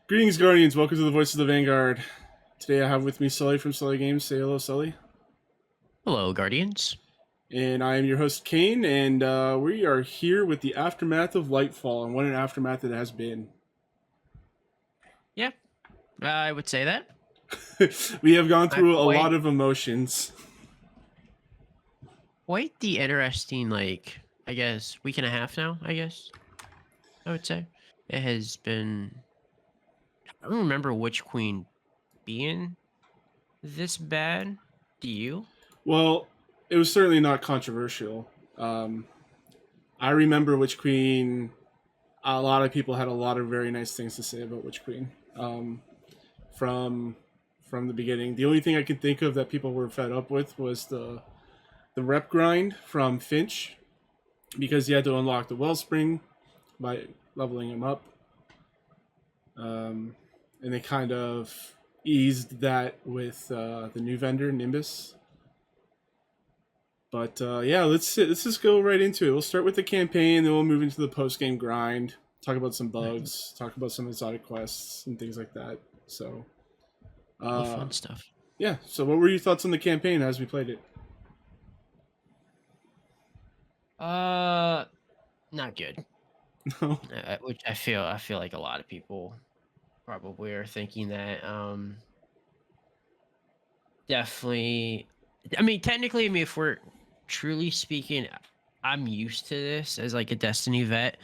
Greetings, Guardians. Welcome to the Voice of the Vanguard. Today I have with me Sully from Sully Games. Say hello, Sully. Hello, Guardians. And I am your host, Kane, and we are here with the aftermath of Lightfall, and what an aftermath it has been. Yeah, I would say that. We have gone I through a quite lot of emotions. quite the interesting, I guess, week and a half now. I guess I would say it has been. I don't remember which queen being this bad. Do you? Well, it was certainly not controversial. Um, I remember Witch Queen. A lot of people had a lot of very nice things to say about Witch Queen from from the beginning. The only thing I could think of that people were fed up with was the rep grind from Finch because you had to unlock the Wellspring by leveling him up. And they kind of eased that with the new vendor, Nimbus. But yeah, let's just go right into it. We'll start with the campaign, then we'll move into the post game grind. Talk about some bugs, talk about some exotic quests and things like that. So, All the uh, fun stuff. yeah. So, what were your thoughts on the campaign as we played it? Uh, Not good. No. Which I feel like a lot of people probably are thinking that. Definitely. I mean, technically, if we're truly speaking, I'm used to this as like a Destiny vet,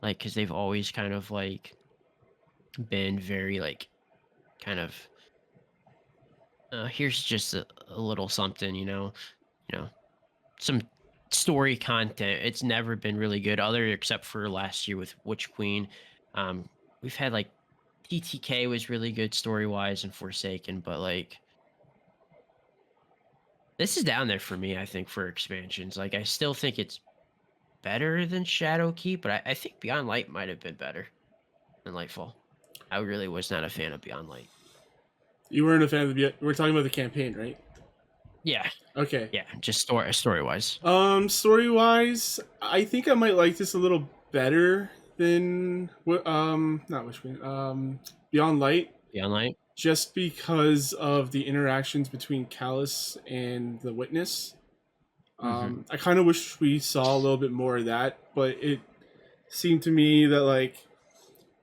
like because they've always kind of like been very like kind of here's just a little something, you know, some story content. It's never been really good, other except for last year with Witch Queen. Um, we've had like TTK was really good story wise and Forsaken, but like this is down there for me, I think, for expansions. Like, I still think it's better than Shadowkeep, but I think Beyond Light might have been better than Lightfall. I really was not a fan of Beyond Light. You weren't a fan of the. We're talking about the campaign, right? Yeah, Okay. yeah, just story wise. Story wise, I think I might like this a little better than not Witch Queen, Beyond Light, Beyond Light. just because of the interactions between Callus and the Witness. Hmm. I kind of wish we saw a little bit more of that, but it seemed to me that like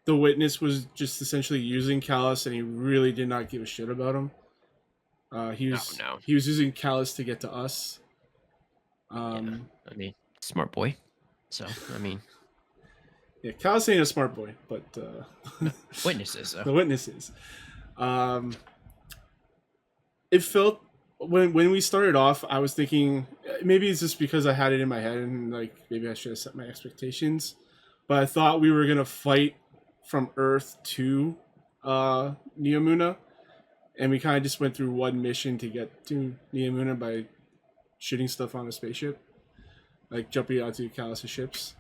the Witness was just essentially using Callus, and he really did not give a shit about him. He No, was no. he was using Callus to get to us. Yeah, Um, I mean, smart boy. So, I mean, yeah, Callus ain't a smart boy, but no. Witnesses, though. the Witnesses. Um, it felt when we started off, I was thinking maybe it's just because I had it in my head and like maybe I should have set my expectations. But I thought we were gonna fight from Earth to Neomuna, and we kind of just went through one mission to get to Neomuna by shooting stuff on a spaceship, like jumping onto Callus' ships.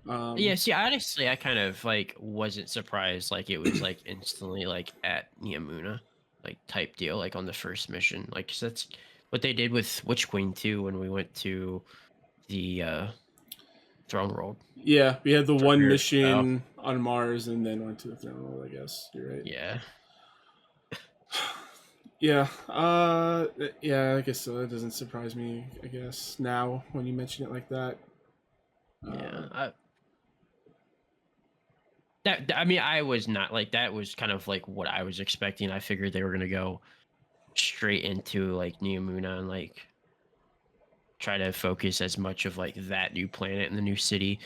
Yeah, Um, see, honestly, I kind of like wasn't surprised. Like it was like instantly like at Niamuna, like type deal, like on the first mission. Like 'cause that's what they did with Witch Queen too when we went to the Throne World. yeah, we had the For one her. So mission on Mars and then went to the Throne World. I guess you're right. yeah, Yeah, yeah, I guess so. That doesn't surprise me. I guess now when you mention it like that. Uh, yeah. I mean, I was not like that. Was kind of like what I was expecting. I figured they were gonna go straight into like Niamuna and like try to focus as much of like that new planet and the new city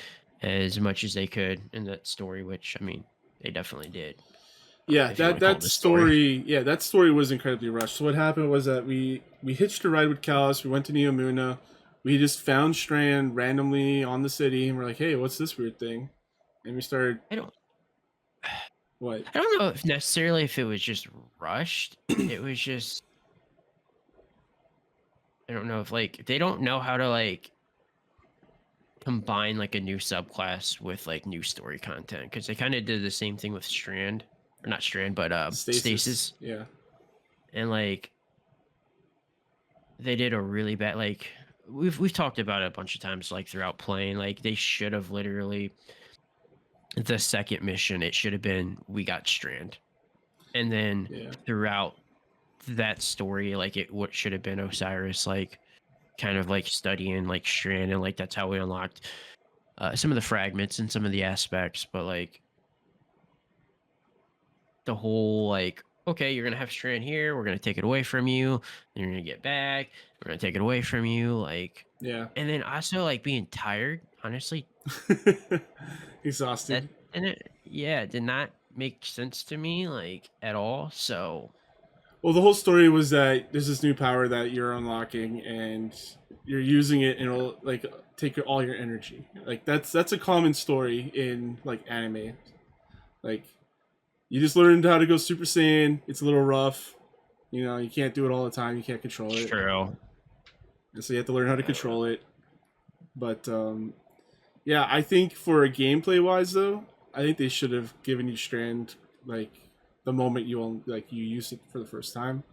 as much as they could in that story, which I mean they definitely did. yeah, If you want that to call that it a story. story, yeah, that story was incredibly rushed. So what happened was that we hitched a ride with Callus. We went to Neomuna. We just found Strand randomly on the city, and we're like, "Hey, what's this weird thing?" And we started I don't what? I don't know if necessarily if it was just rushed. It was just I don't know if like they don't know how to like combine like a new subclass with like new story content because they kind of did the same thing with Strand or not Strand but Stasis. Stasis Yeah, and like they did a really bad like we've talked about it a bunch of times like throughout playing like they should have literally the second mission, it should have been we got Strand, and then Yeah. throughout that story, like what should have been Osiris, like kind of like studying like Strand, and like that's how we unlocked some of the fragments and some of the aspects, but like the whole like, okay, you're gonna have Strand here, we're gonna take it away from you, then you're gonna get back, we're gonna take it away from you, like, Yeah. and then also like being tired, honestly, that Exhausted. and it yeah, it did not make sense to me like at all. So Well, the whole story was that there's this new power that you're unlocking, and you're using it, and it'll like take all your energy. Like that's a common story in like anime. Like you just learned how to go Super Saiyan. It's a little rough. You know, you can't do it all the time. You can't control it, true. and so you have to learn how to control it. But yeah, I think for a gameplay wise though, I think they should have given you Strand like the moment you use it for the first time,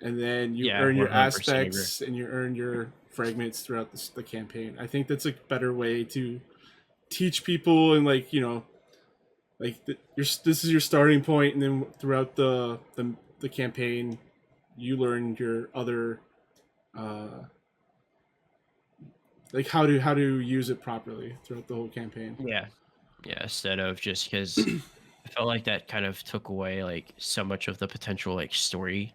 and then you Yeah, earn your 100% agree. aspects and you earn your fragments throughout the campaign. I think that's a better way to teach people, and like like this is your starting point, and then throughout the campaign, you learn your other uh, like how to use it properly throughout the whole campaign. Yeah, yeah, instead of just because I felt like that kind of took away like so much of the potential like storytelling.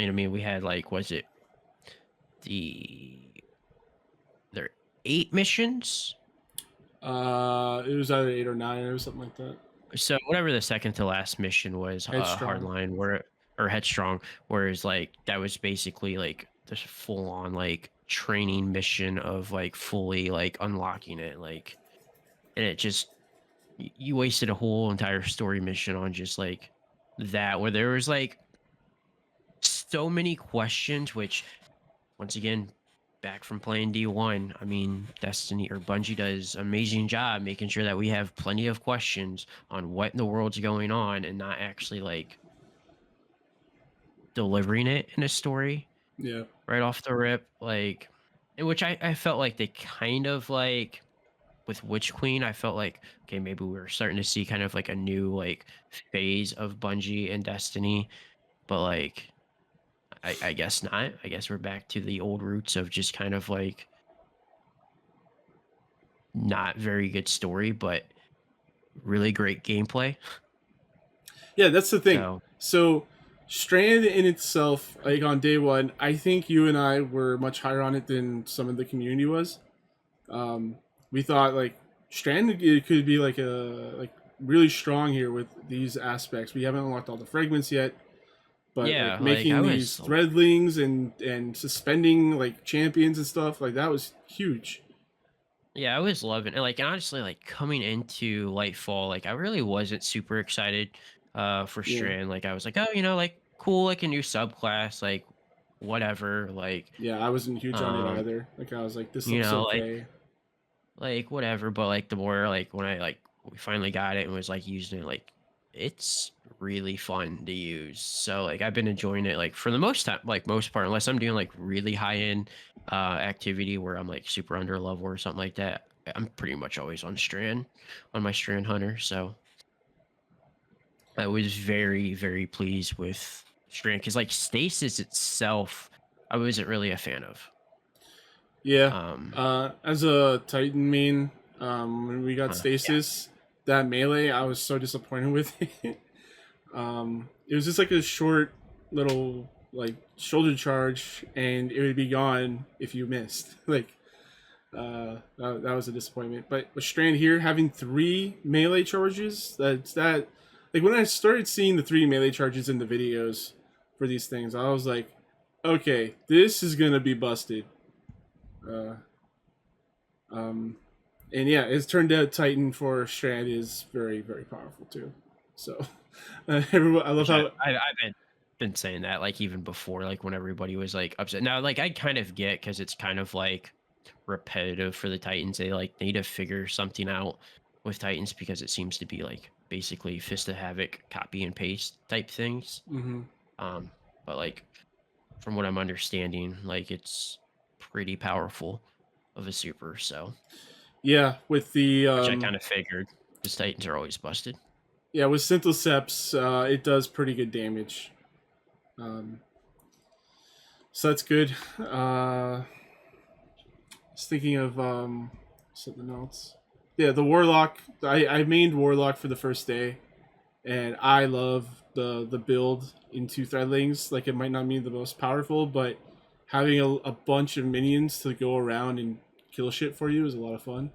I mean, we had like, was it the there 8 missions? It was either 8 or 9 or something like that. So whatever the second to last mission was, Headstrong. hardline, where or headstrong, whereas like that was basically like this full on like training mission of like fully like unlocking it, like, and it just you wasted a whole entire story mission on just like that, where there was like so many questions, which once again, back from playing D1, I mean, Destiny or Bungie does an amazing job making sure that we have plenty of questions on what in the world's going on and not actually like delivering it in a story Yeah. right off the rip. Like, in which I felt like they kind of like with Witch Queen, I felt like, okay, maybe we were starting to see kind of like a new like phase of Bungie and Destiny, but like I guess not. I guess we're back to the old roots of just kind of like not very good story, but really great gameplay. Yeah, that's the thing. So So, Strand in itself, like on day one, I think you and I were much higher on it than some of the community was. We thought like Strand it could be like really strong here with these aspects. We haven't unlocked all the fragments yet, but yeah, like like I making was these threadlings and suspending like champions and stuff like that was huge. yeah, I was loving it. Like honestly, like coming into Lightfall, like I really wasn't super excited for Yeah, Strand. Like I was like, oh, like cool, like a new subclass, like whatever, yeah, I wasn't huge on it um, either. Like I was like, this looks like okay. whatever, but like the more like when I like we finally got it and was like using it, like it's really fun to use. So like I've been enjoying it like for the most time, like most part, unless I'm doing like really high end activity where I'm like super under level or something like that. I'm pretty much always on Strand, on my Strand Hunter. So I was very, very pleased with Strand because like Stasis itself, I wasn't really a fan of. Yeah. Um As a Titan main, when we got yeah. stasis, that melee, I was so disappointed with it. It was just like a short little like shoulder charge, and it would be gone if you missed. Like that was a disappointment. But with Strand here having 3 melee charges, that like when I started seeing the 3 melee charges in the videos for these things, I was like, okay, this is gonna be busted. Uh, um, and yeah, it's turned out Titan for Strand is very very powerful too. So everyone, I love Which how I've been saying that like even before, like when everybody was like upset. Now, like I kind of get because it's kind of like repetitive for the Titans. They like need to figure something out with Titans because it seems to be like basically Fist of Havoc copy and paste type things. hmm Um, but like from what I'm understanding, like it's pretty powerful of a super. So yeah with the which I kind of figured. Because Titans are always busted. Yeah, with Synthoceps, it does pretty good damage. Um, so that's good. I was thinking of something else. Yeah, the Warlock. I mained Warlock for the first day, and I love the build into Threadlings. Like, it might not be the most powerful, but having a bunch of minions to go around and kill shit for you is a lot of fun.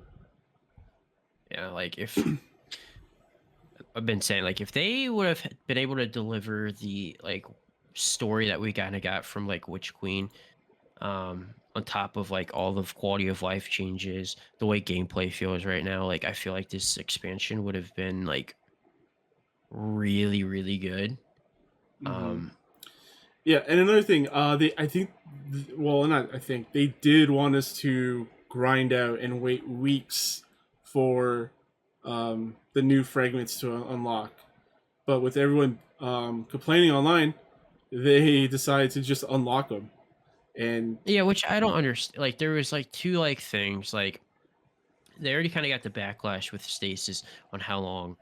Yeah, like if I've been saying, like if they would have been able to deliver the like story that we kind of got from like Witch Queen, on top of like all the quality of life changes, the way gameplay feels right now, like I feel like this expansion would have been like really, really good. Hmm. Um, Yeah, and another thing, they I think, well, not I think they did want us to grind out and wait weeks for the new fragments to unlock. But with everyone complaining online, they decided to just unlock them. And yeah, which I don't understand. Like there was like two like things like they already kind of got the backlash with stasis on how long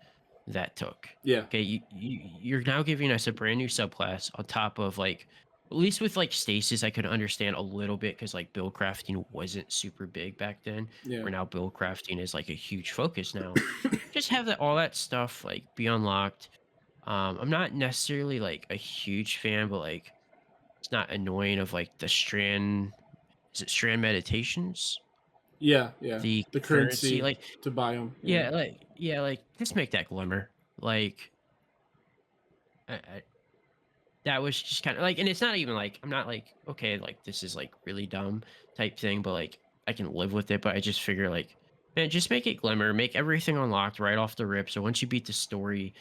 that took. yeah, Okay, you're now giving us a brand new subclass on top of like at least with like stasis, I could understand a little bit because like build crafting wasn't super big back then. yeah, Where now build crafting is like a huge focus now. Just have that all that stuff like be unlocked. I'm not necessarily like a huge fan, but like it's not annoying of like the strand. Is it strand meditations? yeah, yeah. The The currency, currency like to buy them. Yeah, yeah, like just make that glimmer. Like that was just kind of like, and it's not even like I'm not like okay, like this is like really dumb type thing, but like I can live with it. But I just figure like, man, just make it glimmer, make everything unlocked right off the rip. So once you beat the story,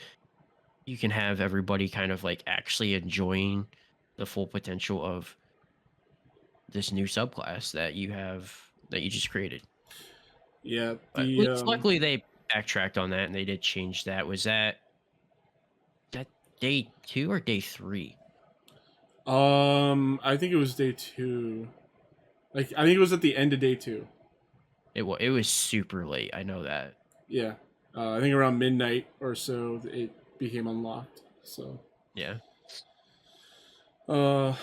you can have everybody kind of like actually enjoying the full potential of this new subclass that you have that you just created. yeah. But at The least luckily they backtracked on that and they did change that. Was that day 2 or day 3? I think it was day 2. Like, I think it was at the end of day 2. It was super late. I know that. Yeah, I think around midnight or so it became unlocked. So, Yeah. uh,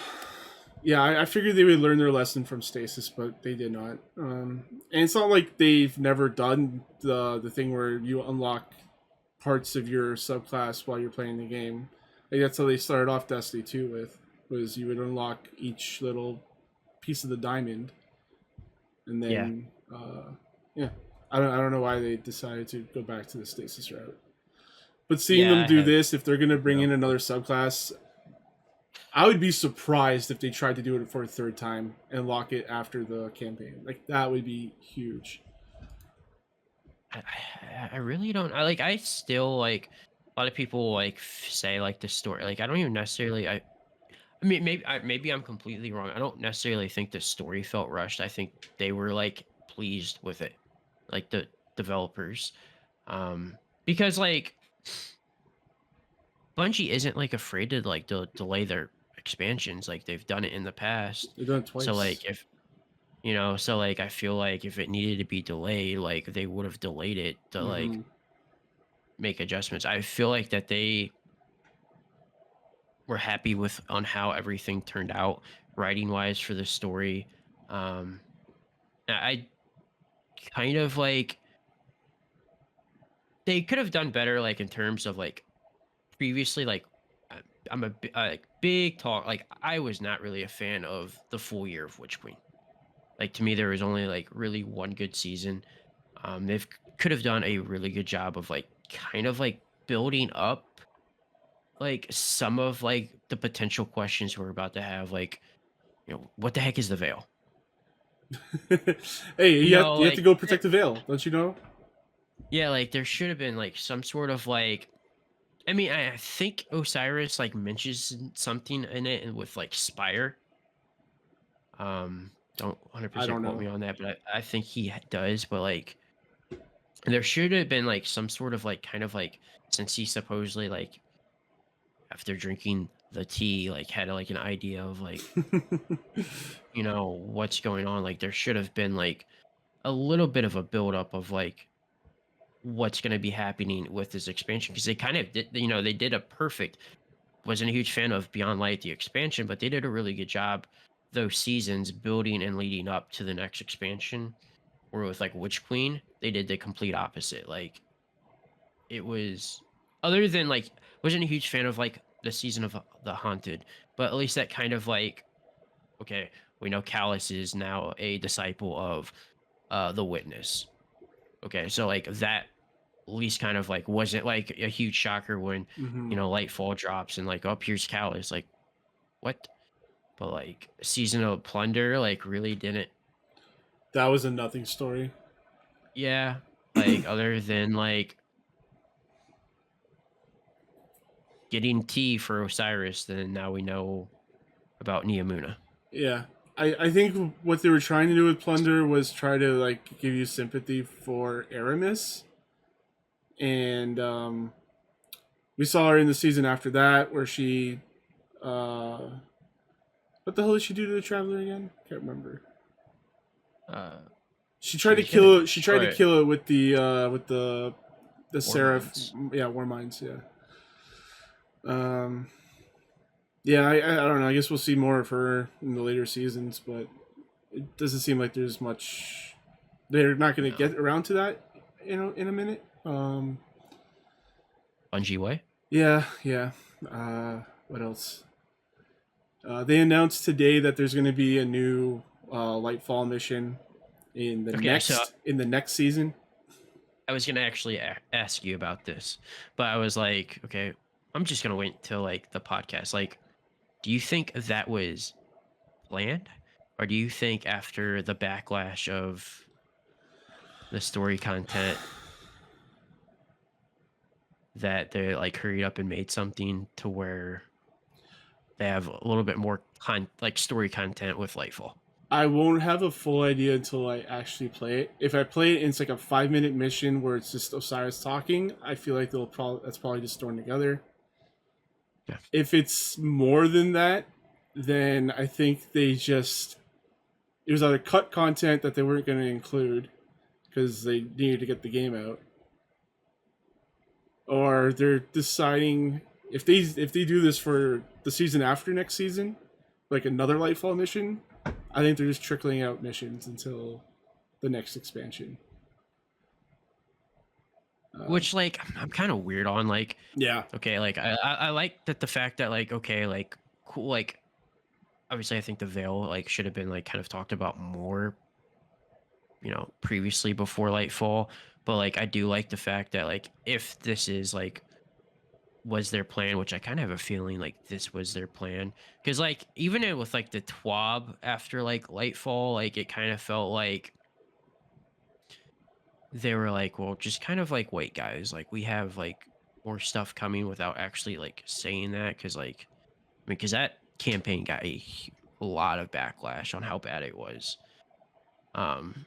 yeah, I figured they would learn their lesson from stasis, but they did not. And it's not like they've never done the thing where you unlock parts of your subclass while you're playing the game. Like, that's how they started off Destiny 2 with, was you would unlock each little piece of the diamond, and Yeah. then yeah, I don't know why they decided to go back to the stasis route. But seeing Yeah, them I do have this, if they're gonna bring no in another clue. subclass, I would be surprised if they tried to do it for a third time and lock it after the campaign. Like, that would be huge. I really don't. I still like a lot of people like say like the story. Like I don't even necessarily. I mean maybe I'm completely wrong. I don't necessarily think the story felt rushed. I think they were like pleased with it, like the developers, because like Bungie isn't like afraid to like delay their expansions. Like they've done it in the past. They've done it So twice. like if so like I feel like if it needed to be delayed, like they would have delayed it to like Mm-hmm. make adjustments. I feel like that they were happy with on how everything turned out writing wise for the story. Um I kind of like they could have done better like in terms of like previously like I'm like big talk like I was not really a fan of the full year of Witch Queen. Like to me there was only like really one good season. They've could have done a really good job of like kind of like building up like some of like the potential questions we're about to have like what the heck is the veil. Hey, you have to Like go protect the veil, don't you know? yeah, like there should have been like some sort of like I mean I think Osiris like mentions something in it and with like Spire. Don't I 100% don't quote know. me on that, but I think he does. But like there should have been like some sort of like kind of like since he supposedly like after drinking the tea like had like an idea of like what's going on. Like there should have been like a little bit of a build up of like what's going to be happening with this expansion, because they kind of did, they did a perfect. Wasn't a huge fan of Beyond Light, the expansion, but they did a really good job those seasons building and leading up to the next expansion. Where with like Witch Queen, they did the complete opposite. Like it was, other than like, wasn't a huge fan of like the season of the Haunted, but at least that kind of like, okay, we know Callus is now a disciple of the Witness. Okay, so like that at least kind of like wasn't like a huge shocker when Hmm. Lightfall drops and like, oh, here's Callus, like what? But like Season of Plunder like really didn't. That was a nothing story. Yeah, like other than like getting tea for Osiris, then now we know about Neomuna. Yeah. I think what they were trying to do with Plunder was try to like give you sympathy for Aramis, and we saw her in the season after that where she, uh, what the hell did she do to the Traveler again? Can't remember. Uh, She she tried to was gonna kill it. She tried to destroy kill it with the War Seraph. Mines. Yeah, War Mines. Yeah. Um. Yeah, I don't know. I guess we'll see more of her in the later seasons, but it doesn't seem like there's much. They're not going to No. get around to that in a minute. Bungie way. Yeah, yeah. What else? They announced today that there's going to be a new Lightfall mission Okay, so in the next season. I was gonna actually ask you about this, but I was like, okay, I'm just gonna wait till like the podcast. Like, do you think that was planned, or do you think after the backlash of the story content that they like hurried up and made something to where they have a little bit more like story content with Lightfall? I won't have a full idea until I actually play it. If I play it and it's like a 5 minute mission where it's just Osiris talking, I feel like that's probably just thrown together. Yeah. If it's more than that, then I think it was either cut content that they weren't going to include because they needed to get the game out, or they're deciding if they do this for the season after next season, like another Lightfall mission. I think they're just trickling out missions until the next expansion. Which like I'm kind of weird on. Like, Yeah. okay, like I like that the fact that like, okay, like cool, like obviously I think the veil like should have been like kind of talked about more, previously before Lightfall. But like I do like the fact that like if this is like was their plan, which I kind of have a feeling like this was their plan, because like even with like the TWAB after like Lightfall, like it kind of felt like they were like, well, just kind of like, wait, guys, like we have like more stuff coming without actually like saying that, because like I mean, because that campaign got a lot of backlash on how bad it was. Um,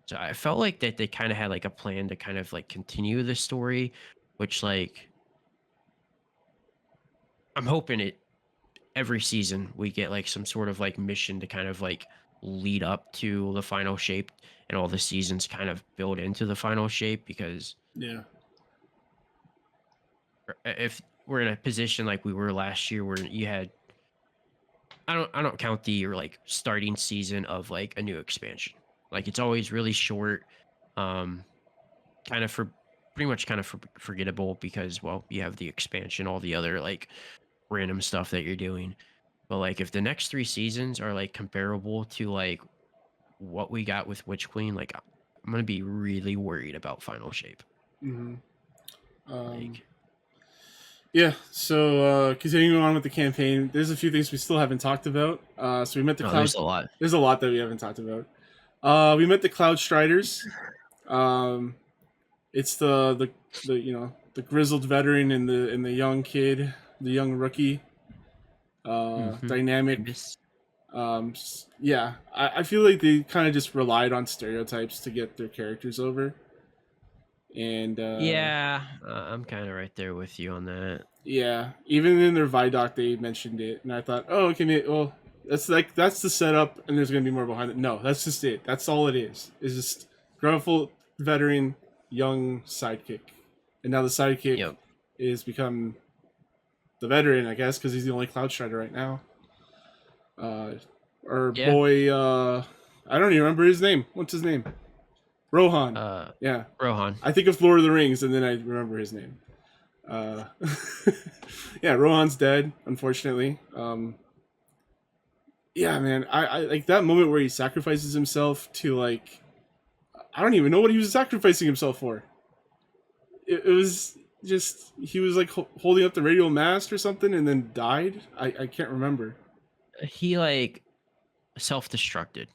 so I felt like that they kind of had like a plan to kind of like continue the story, which like I'm hoping it every season we get like some sort of like mission to kind of like lead up to the final shape, and all the seasons kind of build into the final shape, because Yeah. if we're in a position like we were last year where you had I don't count the like starting season of like a new expansion. Like it's always really short, um, kind of for pretty much kind of forgettable, because well you have the expansion, all the other like random stuff that you're doing. But like if the next 3 seasons are like comparable to like what we got with Witch Queen, like I'm gonna be really worried about final shape. Hmm. Like Yeah. So continuing on with the campaign, there's a few things we still haven't talked about. So we met the no, Cloud. there's a lot. There's a lot that we haven't talked about. We met the Cloud Striders. Um, it's the the grizzled veteran and the young kid, the young rookie. Mm-hmm. Dynamic. Yeah, I feel like they kind of just relied on stereotypes to get their characters over, and Yeah, I'm kind of right there with you on that. yeah, even in their Vidoc they mentioned it, and I thought, oh, okay, well, that's the setup, and there's gonna be more behind it. No, that's just it. That's all it is. It's just gruffle veteran young sidekick, and now the sidekick Yep. is become the veteran, I guess, because he's the only Cloud Strider right now. Our Yeah. boy, I don't even remember his name. What's his name? Rohan. Yeah, Rohan. I think of Lord of the Rings, and then I remember his name. Uh, yeah, Rohan's dead, unfortunately. Yeah, man, I like that moment where he sacrifices himself to like, I don't even know what he was sacrificing himself for. It was just he was like holding up the radial mast or something, and then died. I can't remember. He like self-destructed.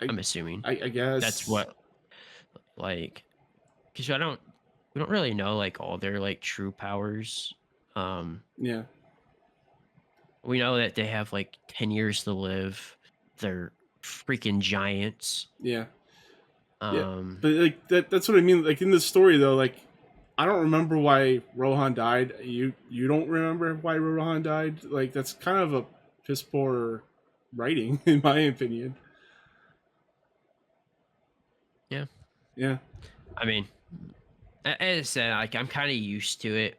I I'm assuming I guess that's what like because we don't really know like all their like true powers. Um, Yeah, we know that they have like 10 years to live. They're freaking giants. yeah, yeah. Um, But like that's what I mean. Like in the story though, like I don't remember why Rohan died. You don't remember why Rohan died? Like that's kind of a piss poor writing, in my opinion. yeah. Yeah, I mean, as I said, like I'm kind of used to it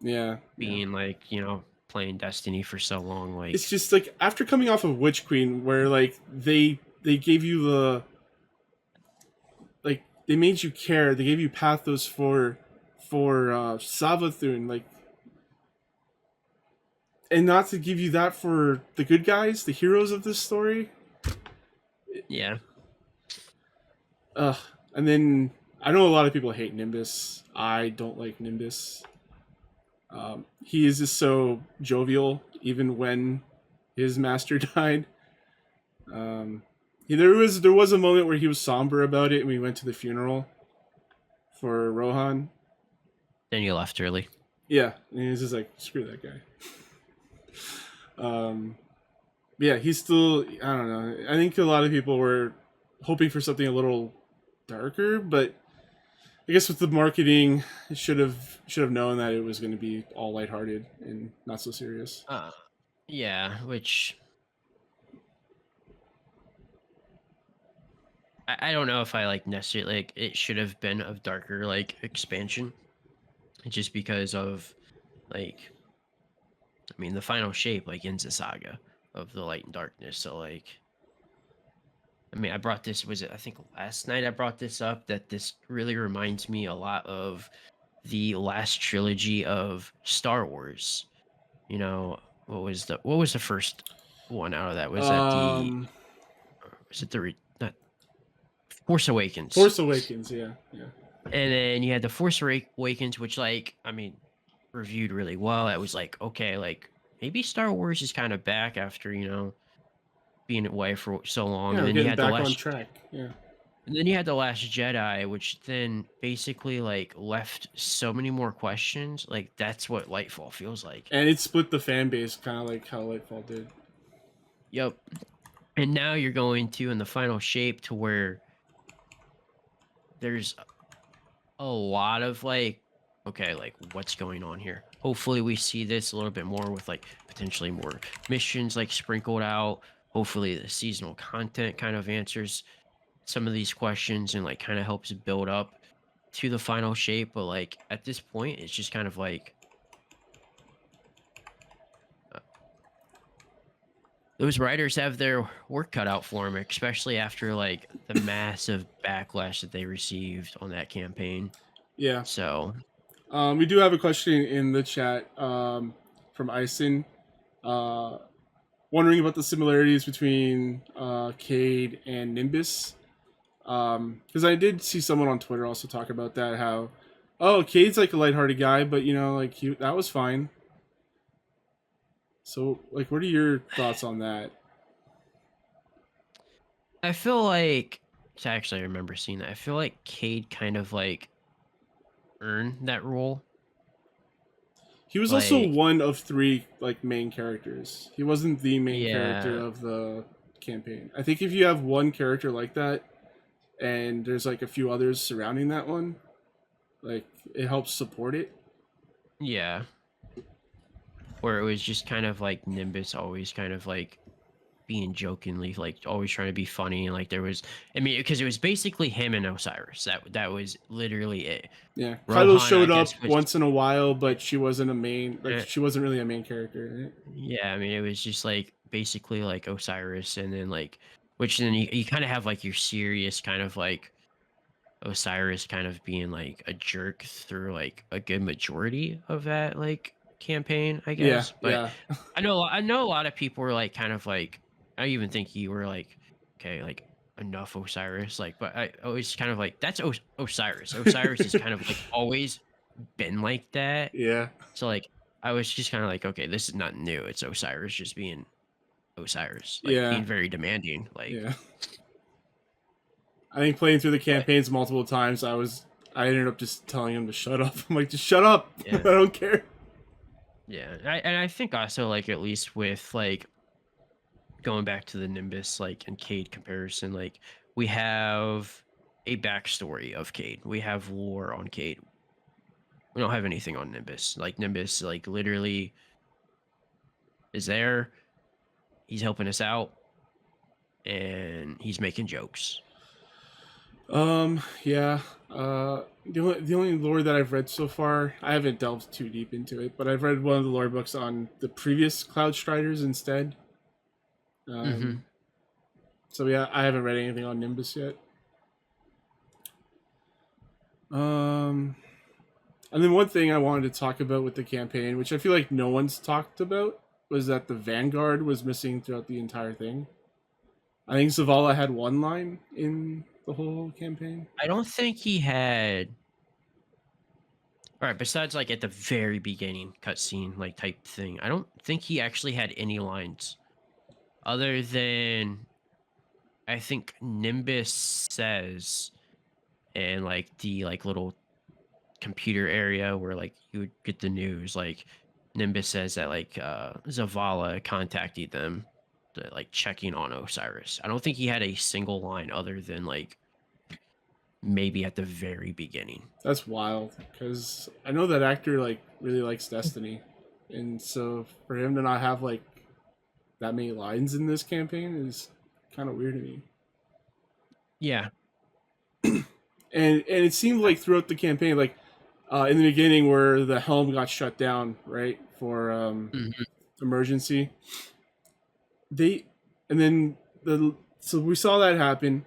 yeah, yeah. being like, playing Destiny for so long. It's Like, just like after coming off of Witch Queen, where like they gave you the like they made you care. They gave you pathos for Savathun, like, and not to give you that for the good guys, the heroes of this story. yeah, Ugh. And then I know a lot of people hate Nimbus. I don't like Nimbus. He is just so jovial, even when his master died. Yeah, there was a moment where he was somber about it, and we went to the funeral for Rohan. then you left early. Yeah, and he was just like, screw that guy. Um, yeah, he's still. I don't know. I think a lot of people were hoping for something a little darker, but I guess with the marketing, it should have known that it was going to be all lighthearted and not so serious. Uh, yeah, which I don't know if I like necessarily like it should have been a darker like expansion, just because of like I mean the final shape like ends the saga of the light and darkness. So like I mean I brought this was it I think last night I brought this up that this really reminds me a lot of the last trilogy of Star Wars. You know, what was the first one out of that? Um, Was it the not Force Awakens? Force Awakens, yeah, yeah, And then you had the Force Awakens, which like I mean, reviewed really well. It was like okay, like maybe Star Wars is kind of back after being away for so long. yeah. And We're then you getting had the back on last, track. Yeah, and then you had the Last Jedi, which then basically like left so many more questions. Like that's what Lightfall feels like. and it split the fan base, kind of like how Lightfall did. Yep. And now you're going to in the final shape to where there's a lot of like okay like what's going on here. Hopefully we see this a little bit more with like potentially more missions like sprinkled out. Hopefully the seasonal content kind of answers some of these questions and like kind of helps build up to the final shape, but like at this point it's just kind of like uh, those writers have their work cut out for them, especially after like the massive backlash that they received on that campaign. Yeah. So We do have a question in the chat from Ison, uh, wondering about the similarities between Cade and Nimbus. Because I did see someone on Twitter also talk about that. How, oh, Cade's like a lighthearted guy, but like that was fine. So, like, what are your thoughts on that? I feel like actually I remember seeing that. I feel like Cade kind of like earned that role. He was also Like, one of three like main characters. He wasn't the main character yeah, of the campaign. I think if you have one character like that, and there's like a few others surrounding that one, like it helps support it. yeah. Where it was just kind of like Nimbus always kind of like being jokingly like always trying to be funny, and like there was, I mean, because it was basically him and Osiris. That was literally it. Yeah, Kylo Rohan, I showed guess, up was once in a while, but she wasn't a main. Like eh, she wasn't really a main character. Right? yeah. I mean, it was just like basically like Osiris, and then like which then you kind of have like your serious kind of like Osiris kind of being like a jerk through like a good majority of that like campaign, I Yeah, guess. But yeah, I know a lot of people were like kind of like I even think you were like okay like enough Osiris like but I always kind of like that's Osiris. Osiris has kind of like always been like that. yeah, So like I was just kind of like okay this is not new. It's Osiris just being Osiris like yeah, being very demanding like yeah. I think playing through the but campaigns multiple times, I ended up just telling him to shut up. I'm like, just shut up. I yeah. don't care. Yeah, and I think also like at least with like going back to the Nimbus like and Cade comparison, like we have a backstory of Cade. We have lore on Cade. We don't have anything on Nimbus. Like Nimbus, like literally is there. He's helping us out, and he's making jokes. Yeah. The only lore that I've read so far, I haven't delved too deep into it, but I've read one of the lore books on the previous Cloud Striders instead. Mm-hmm. Um, so yeah, I haven't read anything on Nimbus yet. Um, and then one thing I wanted to talk about with the campaign, which I feel like no one's talked about, was that the Vanguard was missing throughout the entire thing. I think Zavala had one line in the whole campaign. I don't think he had. All right, besides like at the very beginning cutscene like type thing, I don't think he actually had any lines other than I think Nimbus says and like the like little computer area where like you would get the news like Nimbus says that like Zavala contacted them like checking on Osiris. I don't think he had a single line other than like maybe at the very beginning. That's wild because I know that actor like really likes Destiny, and so for him to not have like that many lines in this campaign is kind of weird to me. Yeah. And it seemed like throughout the campaign, like in the beginning where the helm got shut down, right, for Mhm. emergency, they and then the so we saw that happen,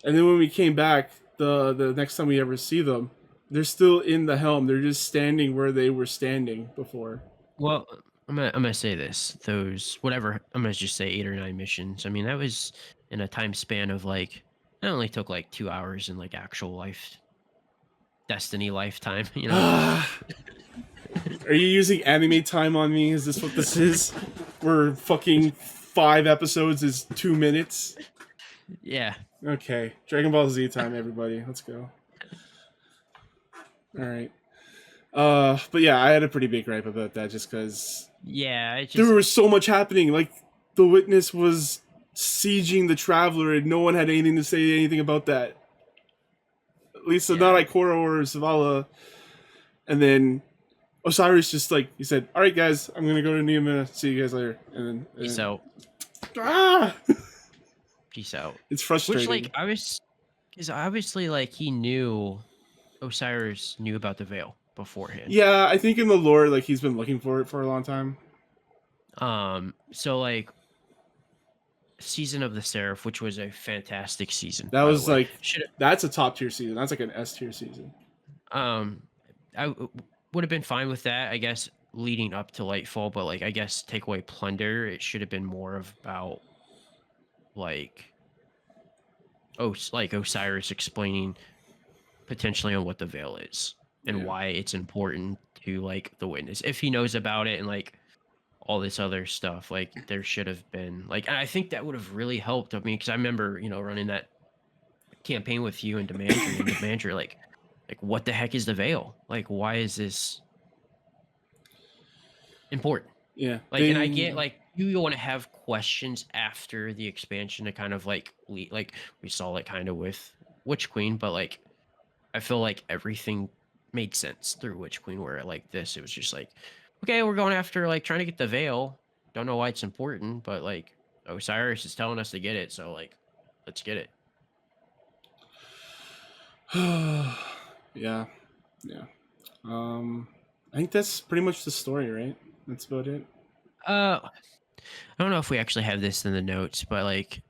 and then when we came back, the next time we ever see them, they're still in the helm. They're just standing where they were standing before. Well, I'm gonna say this. Those whatever I'm gonna just say 8 or 9 missions. I mean, that was in a time span of like that only took like 2 hours in like actual life Destiny lifetime, you know. Are you using anime time on me? Is this what this is? Where fucking 5 episodes is 2 minutes? Yeah. Okay, Dragon Ball Z time, everybody. Let's go. All right. But yeah, I had a pretty big gripe about that just because Yeah, it there just was so much happening. Like the witness was sieging the traveler, and no one had anything to say anything about that. At least not yeah. like Koro or Zavala. And then Osiris just like he said, "All right, guys, I'm gonna go to Niamina. See you guys later." Peace out. Ah, Peace out. it's Which frustrating. like I was because obviously like he knew Osiris knew about the veil beforehand. Yeah, I think in the lore, like he's been looking for it for a long time. So like Season of the Seraph, which was a fantastic season, That by the was way. like Should that's a top tier season. That's like an S tier season. um would have been fine with that, I guess, leading up to Lightfall, but like I guess take away plunder, it should have been more of about like like Osiris explaining potentially on what the veil is and Yeah. why it's important to like the witness if he knows about it and like all this other stuff like there should have been like and I think that would have really helped. I mean because I remember running that campaign with you and Demandry like what the heck is the veil, like why is this important, Yeah. like and I get like you want to have questions after the expansion to kind of like like we saw it kind of with Witch Queen, but like I feel like everything made sense through Witch Queen, where like this, it was just like, okay, we're going after like trying to get the veil. Don't know why it's important, but like Osiris is telling us to get it, so like, let's get it. Yeah, yeah. I think that's pretty much the story, right? That's about it. I don't know if we actually have this in the notes, but like,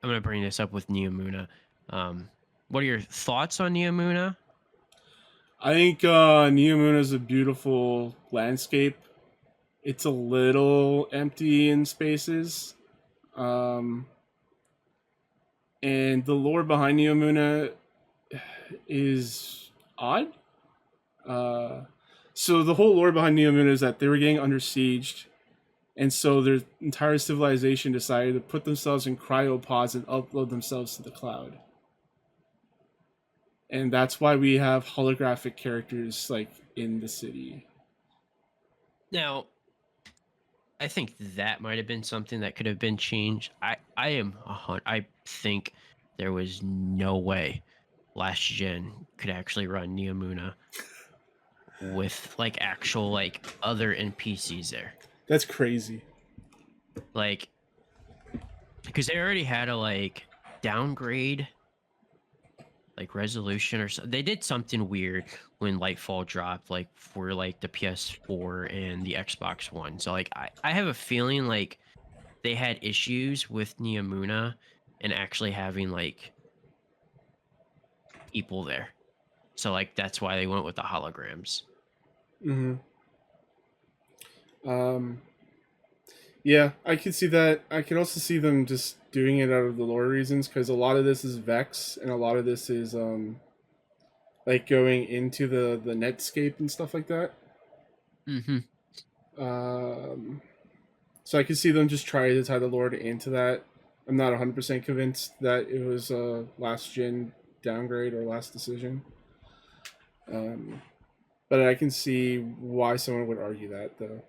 I'm gonna bring this up with Neomuna. Um, what are your thoughts on Neomuna? I think Neomuna is a beautiful landscape. It's a little empty in spaces. Um, and the lore behind Neomuna is odd. Uh, so the whole lore behind Neomuna is that they were getting under siege, and so their entire civilization decided to put themselves in cryopods and upload themselves to the cloud. And that's why we have holographic characters like in the city. Now, I think that might have been something that could have been changed. I think there was no way last gen could actually run Neomuna with like actual like other NPCs there. That's crazy. Like, because they already had to like downgrade like resolution or so. They did something weird when Lightfall dropped, like for like the PS4 and the Xbox One. So like I have a feeling like they had issues with Neomuna and actually having like people there. So like that's why they went with the holograms. Mm-hmm. Yeah, I could see that. I can also see them just doing it out of the lore reasons because a lot of this is Vex and a lot of this is like going into the Netscape and stuff like that. Mm-hmm. Um, so I could see them just trying to tie the lore into that. I'm not 100% convinced that it was a last gen downgrade or last decision. Um, but I can see why someone would argue that though.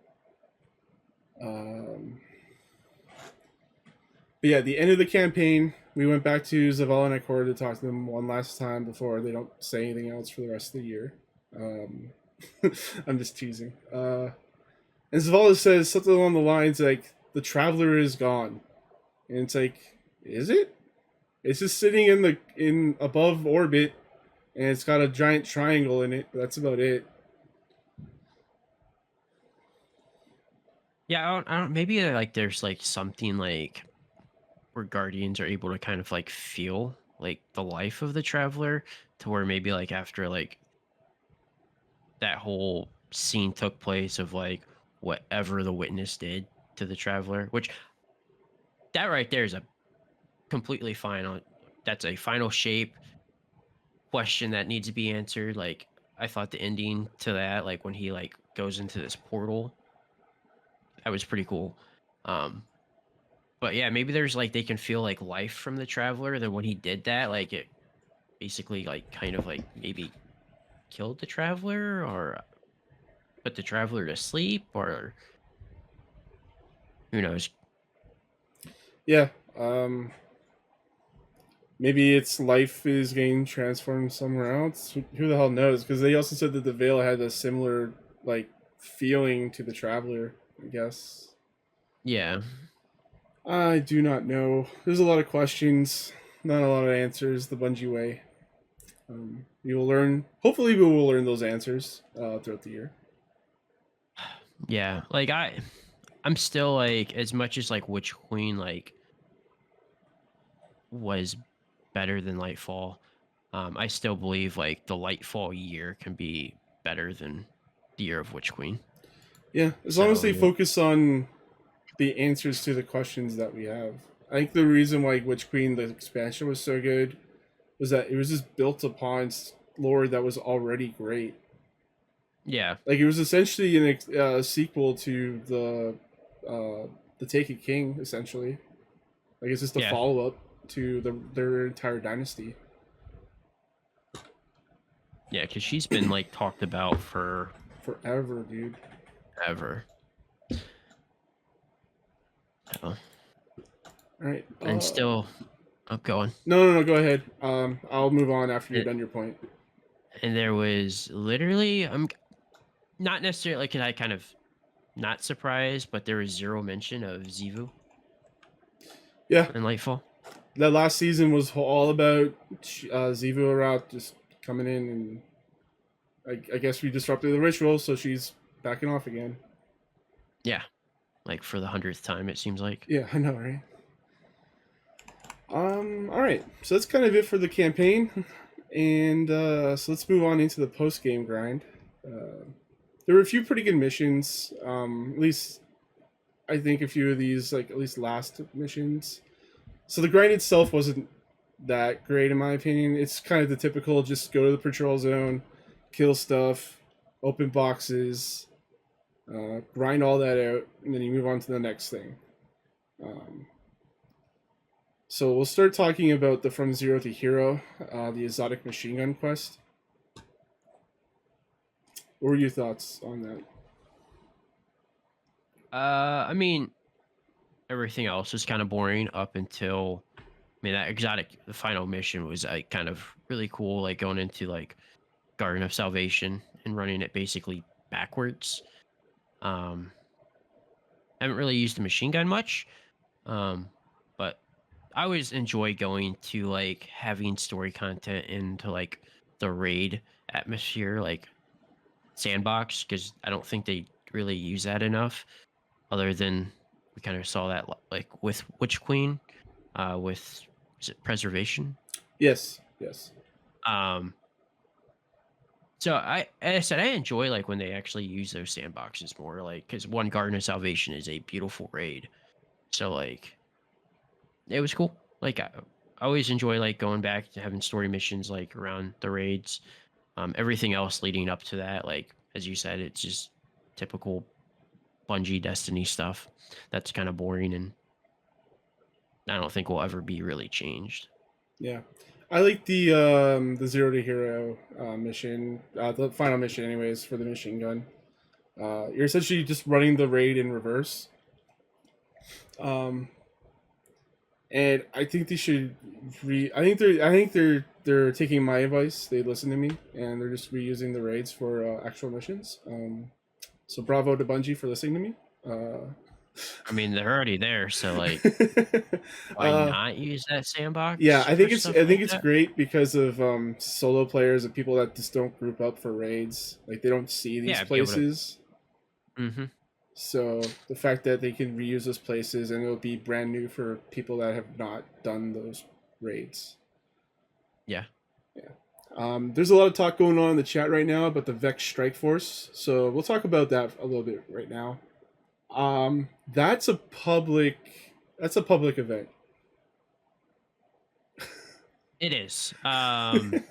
But yeah, at the end of the campaign, we went back to Zavala and Ikora to talk to them one last time before they don't say anything else for the rest of the year. Um, I'm just teasing. And Zavala says something along the lines like, "The Traveler is gone," and it's like, is it? It's just sitting in above orbit, and it's got a giant triangle in it. That's about it. Yeah, I don't. Maybe like there's like something like where Guardians are able to kind of like feel like the life of the Traveler, to where maybe like after like that whole scene took place of like whatever the witness did to the Traveler, which that right there is a completely final. That's a final shape question that needs to be answered. Like I thought the ending to that, like when he like goes into this portal, that was pretty cool. Um, but yeah, maybe there's like they can feel like life from the Traveler. Then when he did that, like it basically like kind of like maybe killed the Traveler or put the Traveler to sleep, or who knows. Yeah. Maybe its life is getting transformed somewhere else. Who the hell knows? Because they also said that the Veil had a similar like feeling to the Traveler. I guess. Yeah. I do not know. There's a lot of questions, not a lot of answers. The Bungie way. We will learn. Hopefully, we will learn those answers throughout the year. Yeah, like I'm still like, as much as like Witch Queen like was better than Lightfall, I still believe like the Lightfall year can be better than the year of Witch Queen. Yeah, as long as So they focus on the answers to the questions that we have. I think the reason why Witch Queen the expansion was so good was that it was just built upon lore that was already great. yeah, Like it was essentially a sequel to the Taken King, essentially. Like it's just a yeah, follow up to their entire dynasty. yeah, because she's been like talked about for Forever, dude. ever. So, All right. and still, I'm going. No. Go ahead. I'll move on after you're And, done your point. and there was literally, I'm not necessarily like I kind of not surprised, but there was zero mention of Zivu. Yeah, in Lightfall. that last season was all about Zivu Arat just coming in, and I guess we disrupted the ritual, so she's backing off again. Yeah, like for the 100th time, it seems like. Yeah, I know, right? All right. So that's kind of it for the campaign, and so let's move on into the post game grind. There were a few pretty good missions. At least I think a few of these, like at least last missions. So the grind itself wasn't that great in my opinion. It's kind of the typical just go to the patrol zone, kill stuff, open boxes, grind all that out, and then you move on to the next thing. Um, so we'll start talking about the From Zero to Hero, the exotic machine gun quest. What were your thoughts on that? I mean, everything else was kind of boring up until, I mean, that exotic, the final mission was like kind of really cool, like going into like Garden of Salvation and running it basically backwards. Um, I haven't really used the machine gun much, but I always enjoy going to like having story content into like the raid atmosphere, like sandbox, because I don't think they really use that enough. Other than we kind of saw that like with Witch Queen, with is it Preservation. Yes, yes, Um, so as I said, I enjoy like when they actually use those sandboxes more, like because one Garden of Salvation is a beautiful raid. So like it was cool. Like I always enjoy like going back to having story missions like around the raids. Everything else leading up to that, like as you said, it's just typical Bungie Destiny stuff. That's kind of boring, and I don't think will ever be really changed. yeah. I like the Zero to Hero mission, the final mission, anyways, for the machine gun. You're essentially just running the raid in reverse. Um, and I think they should I think they're taking my advice. They listen to me, and they're just reusing the raids for actual missions. So bravo to Bungie for listening to me. I mean, they're already there, so like, why uh, not use that yeah, sandbox I for think it's stuff I think like it's that? great because of solo players and people that just don't group up for raids. Like they don't see these Yeah, be able to. places. Hmm. So the fact that they can reuse those places and it'll be brand new for people that have not done those raids. Yeah. Yeah. There's a lot of talk going on in the chat right now about the Vex Strike Force, so we'll talk about that a little bit right now. That's a public event. It is. I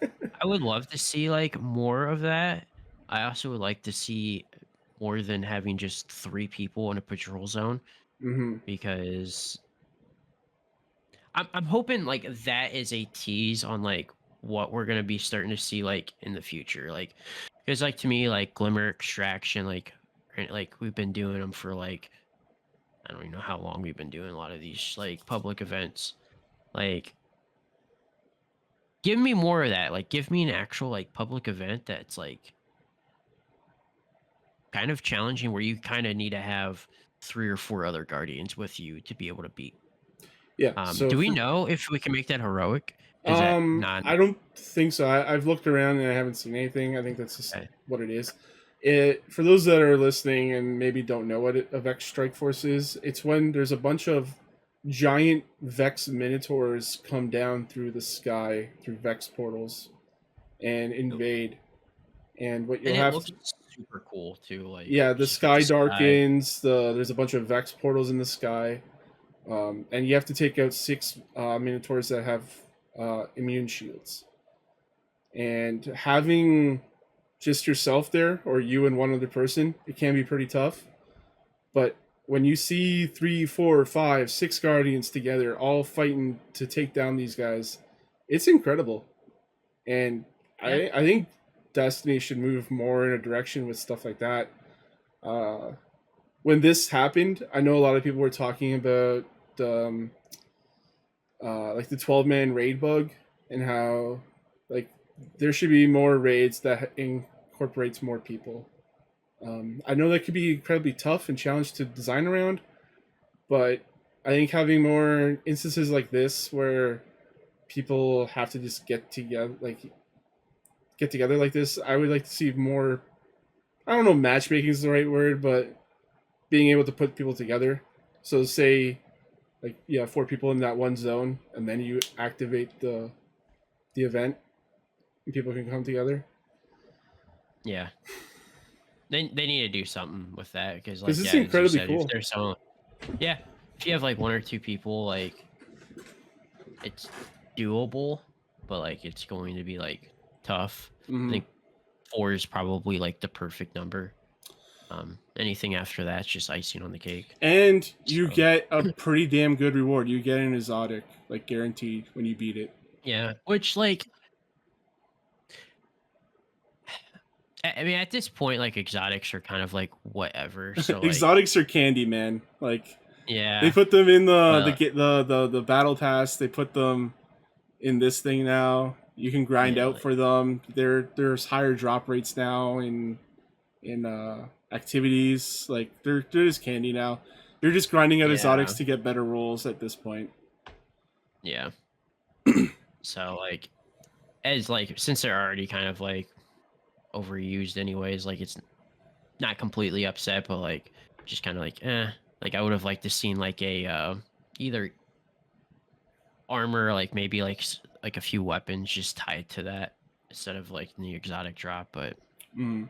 would love to see like more of that. I also would like to see more than having just 3 people in a patrol zone, Mm-hmm. because I'm hoping like that is a tease on like what we're gonna be starting to see like in the future. Like, because like to me like Glimmer Extraction, like we've been doing them for like I don't even know how long we've been doing a lot of these like public events. Like, give me more of that. Like, give me an actual like public event that's like kind of challenging, where you kind of need to have 3 or 4 other guardians with you to be able to beat. Yeah. So Do we for know if we can make that heroic? Is that not I don't think so. I've looked around and I haven't seen anything. I think that's just okay? what it is. It for those that are listening and maybe don't know what a Vex Strike Force is. It's when there's a bunch of giant Vex Minotaurs come down through the sky through Vex portals and Cool. invade. And what And you'll it have looks super cool too. Like yeah, the just with the sky sky. darkens. There's a bunch of Vex portals in the sky, and you have to take out 6 Minotaurs that have immune shields. And having just yourself there, or you and one other person, it can be pretty tough. But when you see 3, 4, 5, 6 guardians together, all fighting to take down these guys, it's incredible. And Yeah. I think Destiny should move more in a direction with stuff like that. Uh, when this happened, I know a lot of people were talking about um, like the 12-man raid bug and how like there should be more raids that incorporates more people. I know that could be incredibly tough and challenged to design around, but I think having more instances like this where people have to just get together like this. I would like to see more. I don't know, matchmaking is the right word, but being able to put people together. So say, like, yeah, 4 people in that one zone, and then you activate the event, and people can come together. Yeah. They need to do something with that because, Because like, it's yeah, as you incredibly said, if cool. there's someone, yeah, if you have like 1 or 2 people, like, it's doable, but like, it's going to be like tough. I Hmm. think 4 is probably like the perfect number. Anything after that's just icing on the cake. And you So get a pretty damn good reward. You get an exotic, like guaranteed when you beat it. yeah, which like, I mean, at this point, like exotics are kind of like whatever. So like, Exotics are candy, man. Like they yeah, put them in but the battle pass. They put them in this thing now. You can grind yeah, out like, for them. There's higher drop rates now in activities. Like they're just candy now. You're just grinding out exotics yeah, to get better rolls at this point. yeah. So like, as like, since they're already kind of like overused anyways, like it's not completely upset, but like just kind of like, like I would have liked to seen like a either armor, like maybe like like a few weapons just tied to that instead of like the exotic drop. But Mm.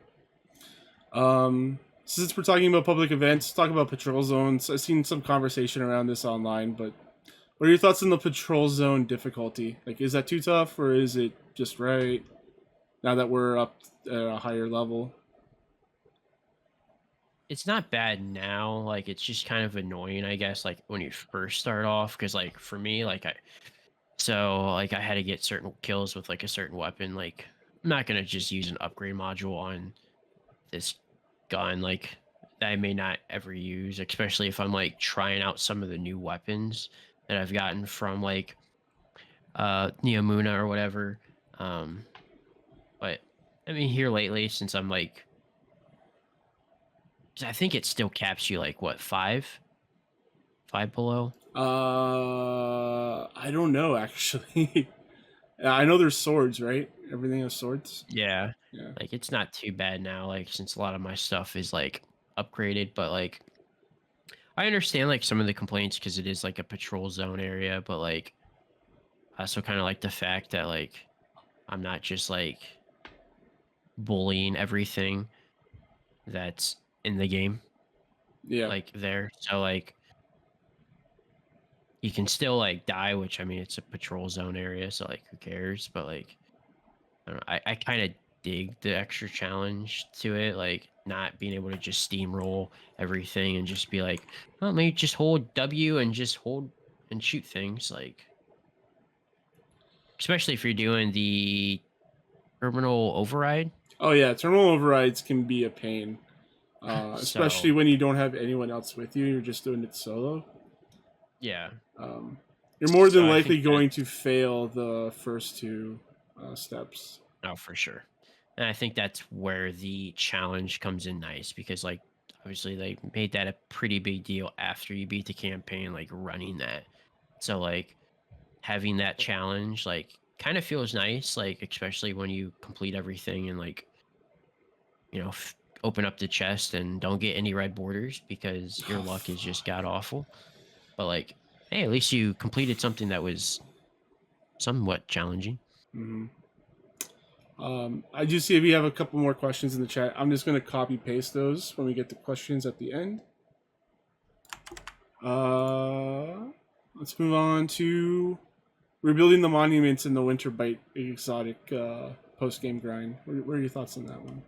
Since we're talking about public events, talk about patrol zones. I've seen some conversation around this online, but what are your thoughts on the patrol zone difficulty? Like, is that too tough, or is it just right now that we're up at a higher level? it's not bad now. Like it's just kind of annoying, I guess, like when you first start off, because like for me, like I had to get certain kills with like a certain weapon. Like I'm not gonna just use an upgrade module on this gun, like that I may not ever use, especially if I'm like trying out some of the new weapons that I've gotten from like Neomuna or whatever. Um but I mean here lately, since I'm like, 'cause I think it still caps you like what, five below. I don't know actually. I know there's swords, right? Everything has swords. Yeah, Yeah. like it's not too bad now, like since a lot of my stuff is like upgraded, but like I understand like some of the complaints because it is like a patrol zone area, but like I also kind of like the fact that like I'm not just like bullying everything that's in the game Yeah. like there. So like you can still like die, which I mean it's a patrol zone area, so like who cares? But like I don't know, I kind of dig the extra challenge to it, like not being able to just steamroll everything and just be like, oh, maybe just hold W and just hold and shoot things, like especially if you're doing the terminal override. Oh yeah, terminal overrides can be a pain, especially So when you don't have anyone else with you. You're just doing it solo. yeah, Um, you're more so than I likely think that, going to fail the first two steps. oh, for sure. And I think that's where the challenge comes in nice because, like, obviously they made that a pretty big deal after you beat the campaign, like running that. So, like, having that challenge, like, kind of feels nice, like, especially when you complete everything and, like, open up the chest and don't get any red borders because your luck is just god awful. But, like, hey, at least you completed something that was somewhat challenging. Hmm. I do see we have a couple more questions in the chat. I'm just going to copy paste those when we get the questions at the end. Uh, let's move on to rebuilding the monuments in the Winter Bite exotic post game grind. What are your thoughts on that one?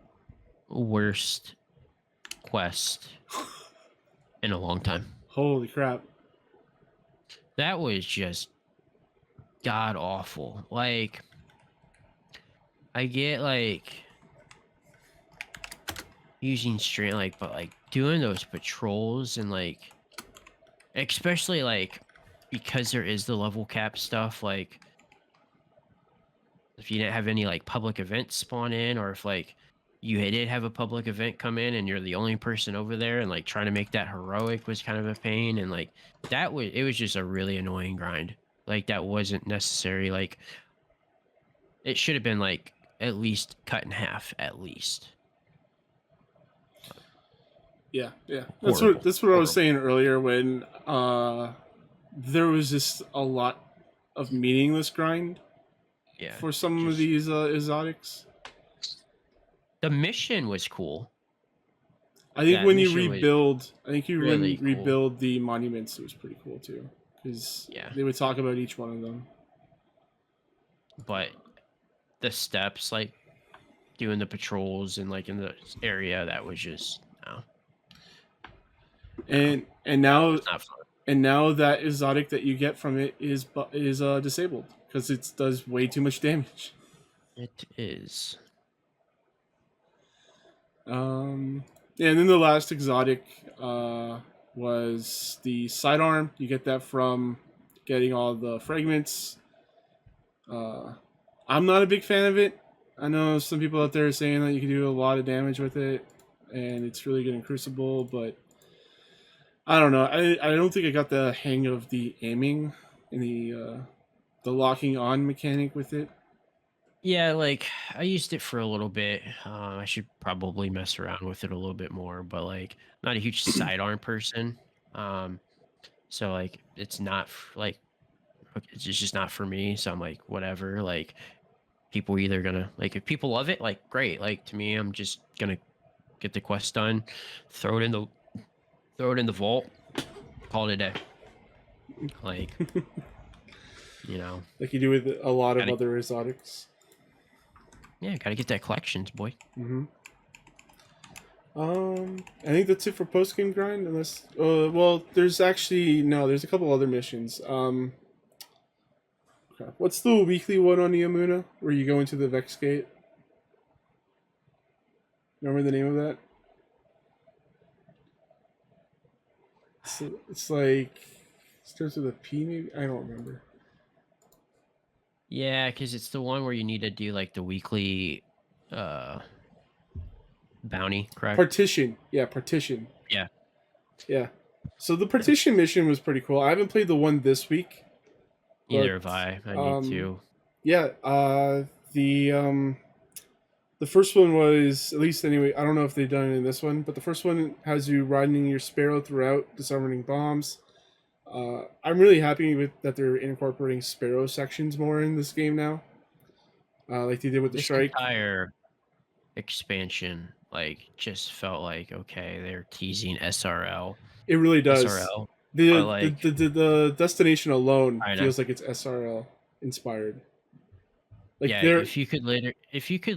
Worst quest in a long time. Holy crap! That was just god awful. Like, I get like using Strand, like, but like doing those patrols and like, especially like because there is the level cap stuff, like if you didn't have any like public events spawn in, or if like you did have a public event come in and you're the only person over there, and like trying to make that heroic was kind of a pain, and like it was just a really annoying grind. Like that wasn't necessary. Like it should have been like at least cut in half at least. Yeah, yeah. Horrible. That's what I was Horrible. saying earlier when there was just a lot of meaningless grind Yeah. for some of Just these exotics. the mission was cool. I think That when you mission was rebuild, when really you cool. rebuild the monuments, it was pretty cool too, because Yeah. they would talk about each one of them. But the steps, like doing the patrols and like in the area, that was just no. And It's not fun. now that exotic that you get from it is disabled because it does way too much damage. It is. Yeah, and then the last exotic was the sidearm. You get that from getting all the fragments. I'm not a big fan of it. I know some people out there are saying that you can do a lot of damage with it, and it's really good in Crucible, but I don't know. I don't think I got the hang of the aiming and the locking on mechanic with it. Yeah, like I used it for a little bit. I should probably mess around with it a little bit more, but like I'm not a huge sidearm person. Um, so like it's not like it's just not for me. So I'm like whatever. Like people either gonna like if people love it, like great. Like to me, I'm just gonna get the quest done, throw it in the vault, call it a day. Like you know, Like you do with a lot of gotta other exotics. yeah, gotta get that collections, boy. Mm-hmm. I think that's it for post game grind. Unless, well, there's actually no. There's a couple other missions. Crap. What's the weekly one on the Amuna where you go into the Vex Gate? Remember the name of that? It's like it starts with a P. Maybe I don't remember. Yeah, because it's the one where you need to do like the weekly bounty, correct? Partition. Yeah, partition. Yeah. Yeah. So the partition mission was pretty cool. I haven't played the one this week. Neither have I. I need to. Yeah. The first one was, at least anyway, I don't know if they've done it in this one, but the first one has you riding your Sparrow throughout, disarming bombs. I'm really happy with that they're incorporating Sparrow sections more in this game now, like they did with the This Strike. entire expansion, like, just felt like okay, they're teasing SRL. It really does. SRL. The, like, the destination alone I know. feels like it's SRL inspired. Like yeah, they're if you could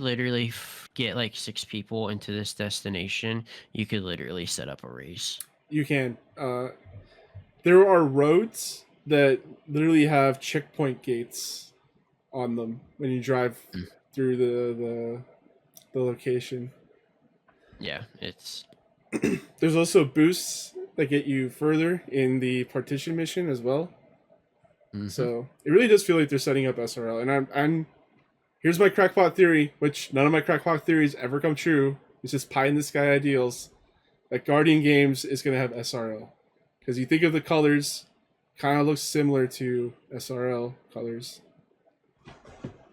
literally get like 6 people into this destination, you could literally set up a race. you can. There are roads that literally have checkpoint gates on them when you drive through the location. Yeah, it's There's also boosts that get you further in the partition mission as well. So it really does feel like they're setting up SRL. And I'm here's my crackpot theory, which none of my crackpot theories ever come true. It's just pie in the sky ideals. That Guardian Games is going to have SRL. Because you think of the colors, kind of looks similar to SRL colors.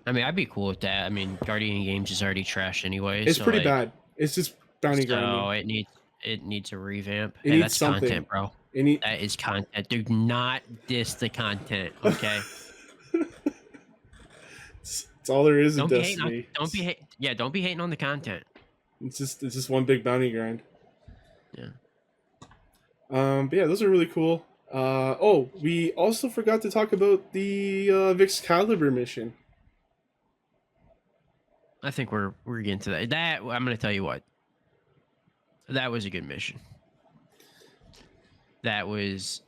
I mean, I'd be cool with that. I mean, Guardian Games is already trash anyway. It's so, pretty like, bad. It's just bounty so grinding. it needs a revamp. It Hey, needs that's something. content, bro. That is content. Do not diss the content, okay? It's all there is in Don't be Destiny. don't be hating on the content. It's just one big bounty grind. Yeah. But yeah, those are really cool. Oh, we also forgot to talk about the Vixcalibur mission. I think we're getting to that. That I'm gonna tell you what. That was a good mission. That was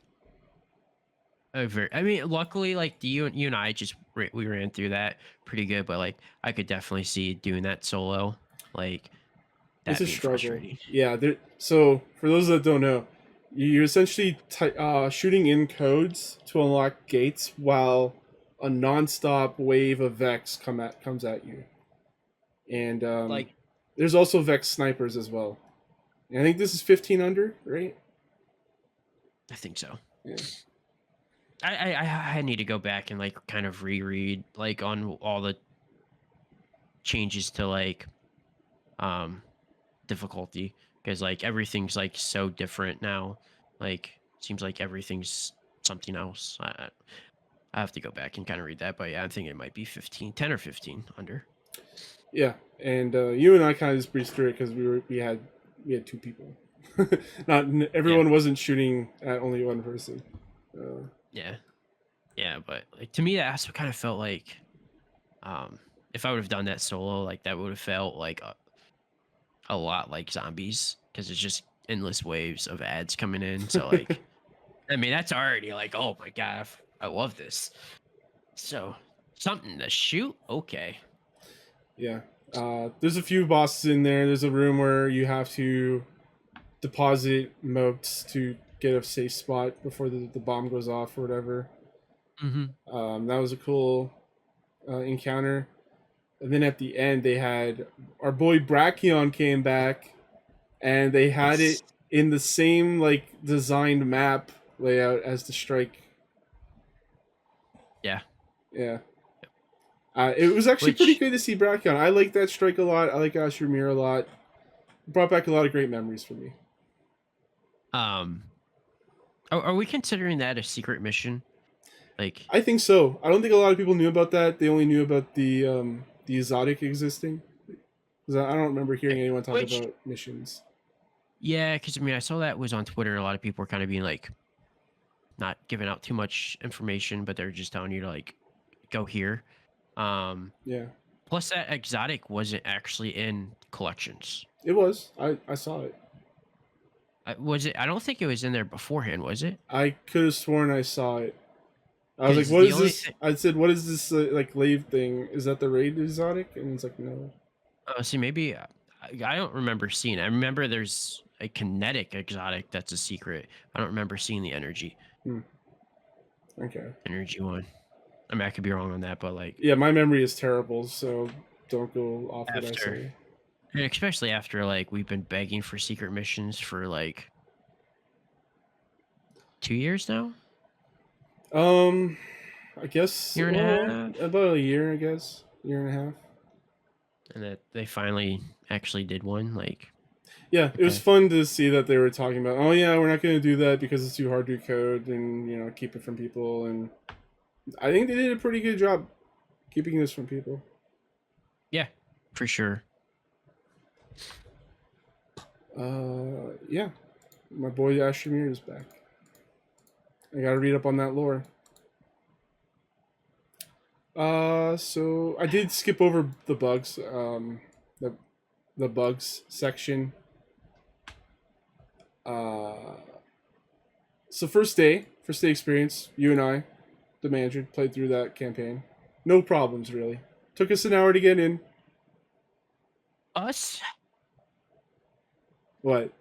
a very. I mean, luckily, like you and I we ran through that pretty good. But like, I could definitely see doing that solo. Like, It's a struggle. Yeah. So for those that don't know, you're essentially shooting in codes to unlock gates while a non-stop wave of Vex comes at you. And There's also Vex snipers as well. And I think this is 15 under, right? I think so. Yeah. I need to go back and like kind of reread like on all the changes to like um difficulty, because like everything's like so different now. Like seems like everything's something else. I have to go back and kind of read that, but yeah, I think it might be 15, 10 or 15 under. Yeah, and you and I kind of just breezed through it because we had two people. Not Yeah, everyone wasn't shooting at only one person. yeah, yeah. But like to me, that also kind of felt like um if I would have done that solo, like that would have felt like a lot like zombies, because it's just endless waves of ads coming in. So like, I mean, that's already like, oh my god, I love this. So something to shoot, okay. Yeah, there's a few bosses in there. There's a room where you have to deposit motes to get a safe spot before the bomb goes off or whatever. Mm-hmm. That was a cool encounter. And then at the end, they had our boy Brachion came back, and they had it Yes. in the same like designed map layout as the strike. Yeah. Yeah, it was actually pretty Which good to see Brachion. I like that strike a lot. I like Ashramir a lot. It brought back a lot of great memories for me. um are we considering that a secret mission? Like, I think so. I don't think a lot of people knew about that. They only knew about the exotic existing. 'Cause I don't remember hearing anyone talk which about missions. yeah, because I mean I saw that was on Twitter. A lot of people were kind of being like not giving out too much information, but they're just telling you to like go here. Um Yeah, Plus that exotic wasn't actually in collections. it was. I saw it. Was it? I don't think it was in there beforehand, was it? I could have sworn I saw it. I was like, Because "What the is only this?" thing, I said, "What is this like lave thing? Is that the raid exotic?" And it's like, "No." see, maybe I don't remember seeing it. I remember there's a kinetic exotic that's a secret. I don't remember seeing the Hmm. Okay. energy one. I mean, I could be wrong on that, but like Yeah, my memory is terrible, so don't go off what I after, say. and especially after like we've been begging for secret missions for like 2 years now, Um, I guess year and a well half, about a year, I guess, year and a half. and that they finally actually did one. Like, Yeah, it was okay, fun to see that they were talking about. Oh yeah, we're not going to do that because it's too hard to code and keep it from people. And I think they did a pretty good job keeping this from people. yeah, for sure. Yeah, my boy Ashramir is back. I got to read up on that lore. So I did skip over the bugs. The the bugs section. Uh, so first day experience. You and I, the manager, played through that campaign. No problems really. Took us an hour to get in. Us? What?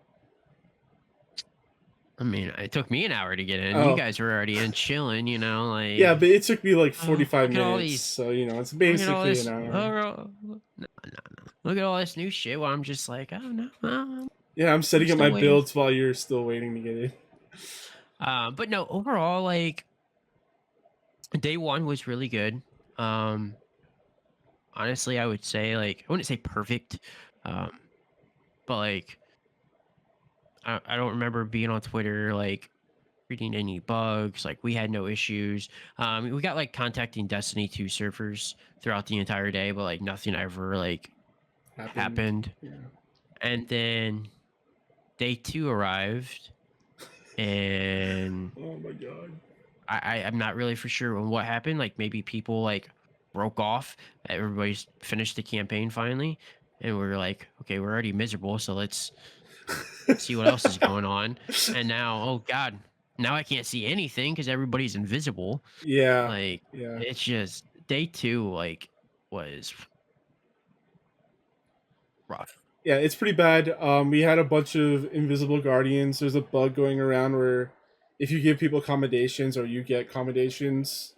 I mean, it took me an hour to get in. You Oh, guys were already in chilling, yeah, like, but it took me like oh, 45 look at all minutes. these, So it's look at all basically an this, hour. no, no, no. Look at all this new shit. Well, I'm just like, oh no, Yeah, I'm I'm setting up still my waiting. builds while you're still waiting to get in. But no, overall, like, day one was really good. Um, Honestly, I would say, like, I wouldn't say perfect, um, but like, I don't remember being on Twitter, like, reading any bugs. Like, we had no issues. We got like contacting Destiny 2 servers throughout the entire day, but like nothing ever like Happened. happened. Yeah. And then day two arrived, and Oh my god. I'm not really for sure on what happened. Like maybe people like broke off. Everybody's finished the campaign finally, and we're like, okay, we're already miserable, so let's see what else is going on. And now, oh god, now I can't see anything because everybody's invisible. Yeah. Like Yeah. it's just day two, like was rough. Yeah, it's pretty bad. We had a bunch of invisible guardians. There's a bug going around where if you give people accommodations or you get accommodations,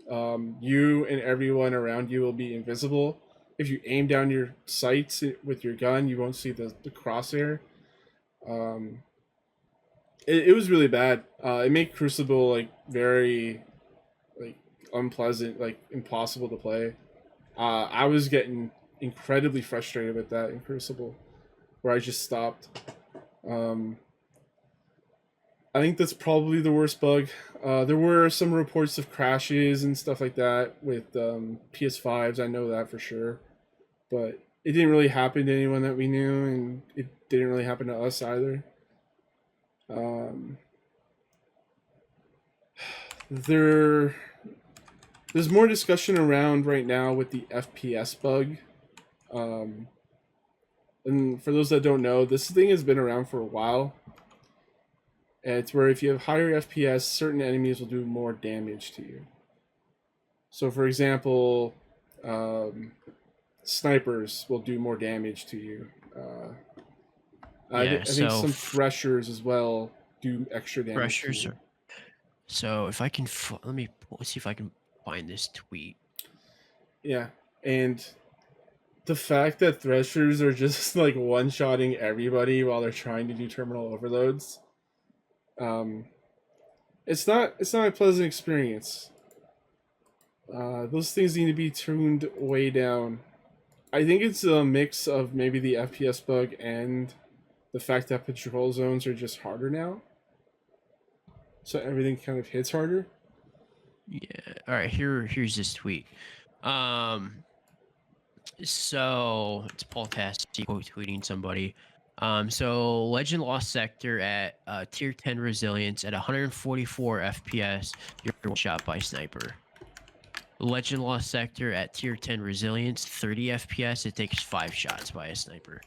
you and everyone around you will be invisible if you aim down your sights with your gun, you won't see the crosshair. Um, it was really bad. It made Crucible like very like unpleasant, like impossible to play. I was getting incredibly frustrated with that in Crucible, where I just stopped. Um, I think that's probably the worst bug. There were some reports of crashes and stuff like that with PS5s. I know that for sure, but it didn't really happen to anyone that we knew, and it didn't really happen to us either. Um, there, there's more discussion around right now with the FPS bug. Um, and for those that don't know, this thing has been around for a while. And it's where if you have higher FPS, certain enemies will do more damage to you. So, for example, snipers will do more damage to you. I think So some threshers as well do extra damage to pressures you. are. So if I can, let's see if I can find this tweet. Yeah, and the fact that threshers are just like one-shotting everybody while they're trying to do terminal overloads, um, it's not a pleasant experience. Those things need to be tuned way down. I think it's a mix of maybe the FPS bug and the fact that patrol zones are just harder now, so everything kind of hits harder. Yeah. All right. Here's this tweet. So it's Paul Tassi quote tweeting somebody. So Legend Lost Sector at tier 10 resilience at 144 FPS, you're one shot by sniper. Legend Lost Sector at tier 10 resilience, 30 FPS, it takes 5 shots by a sniper.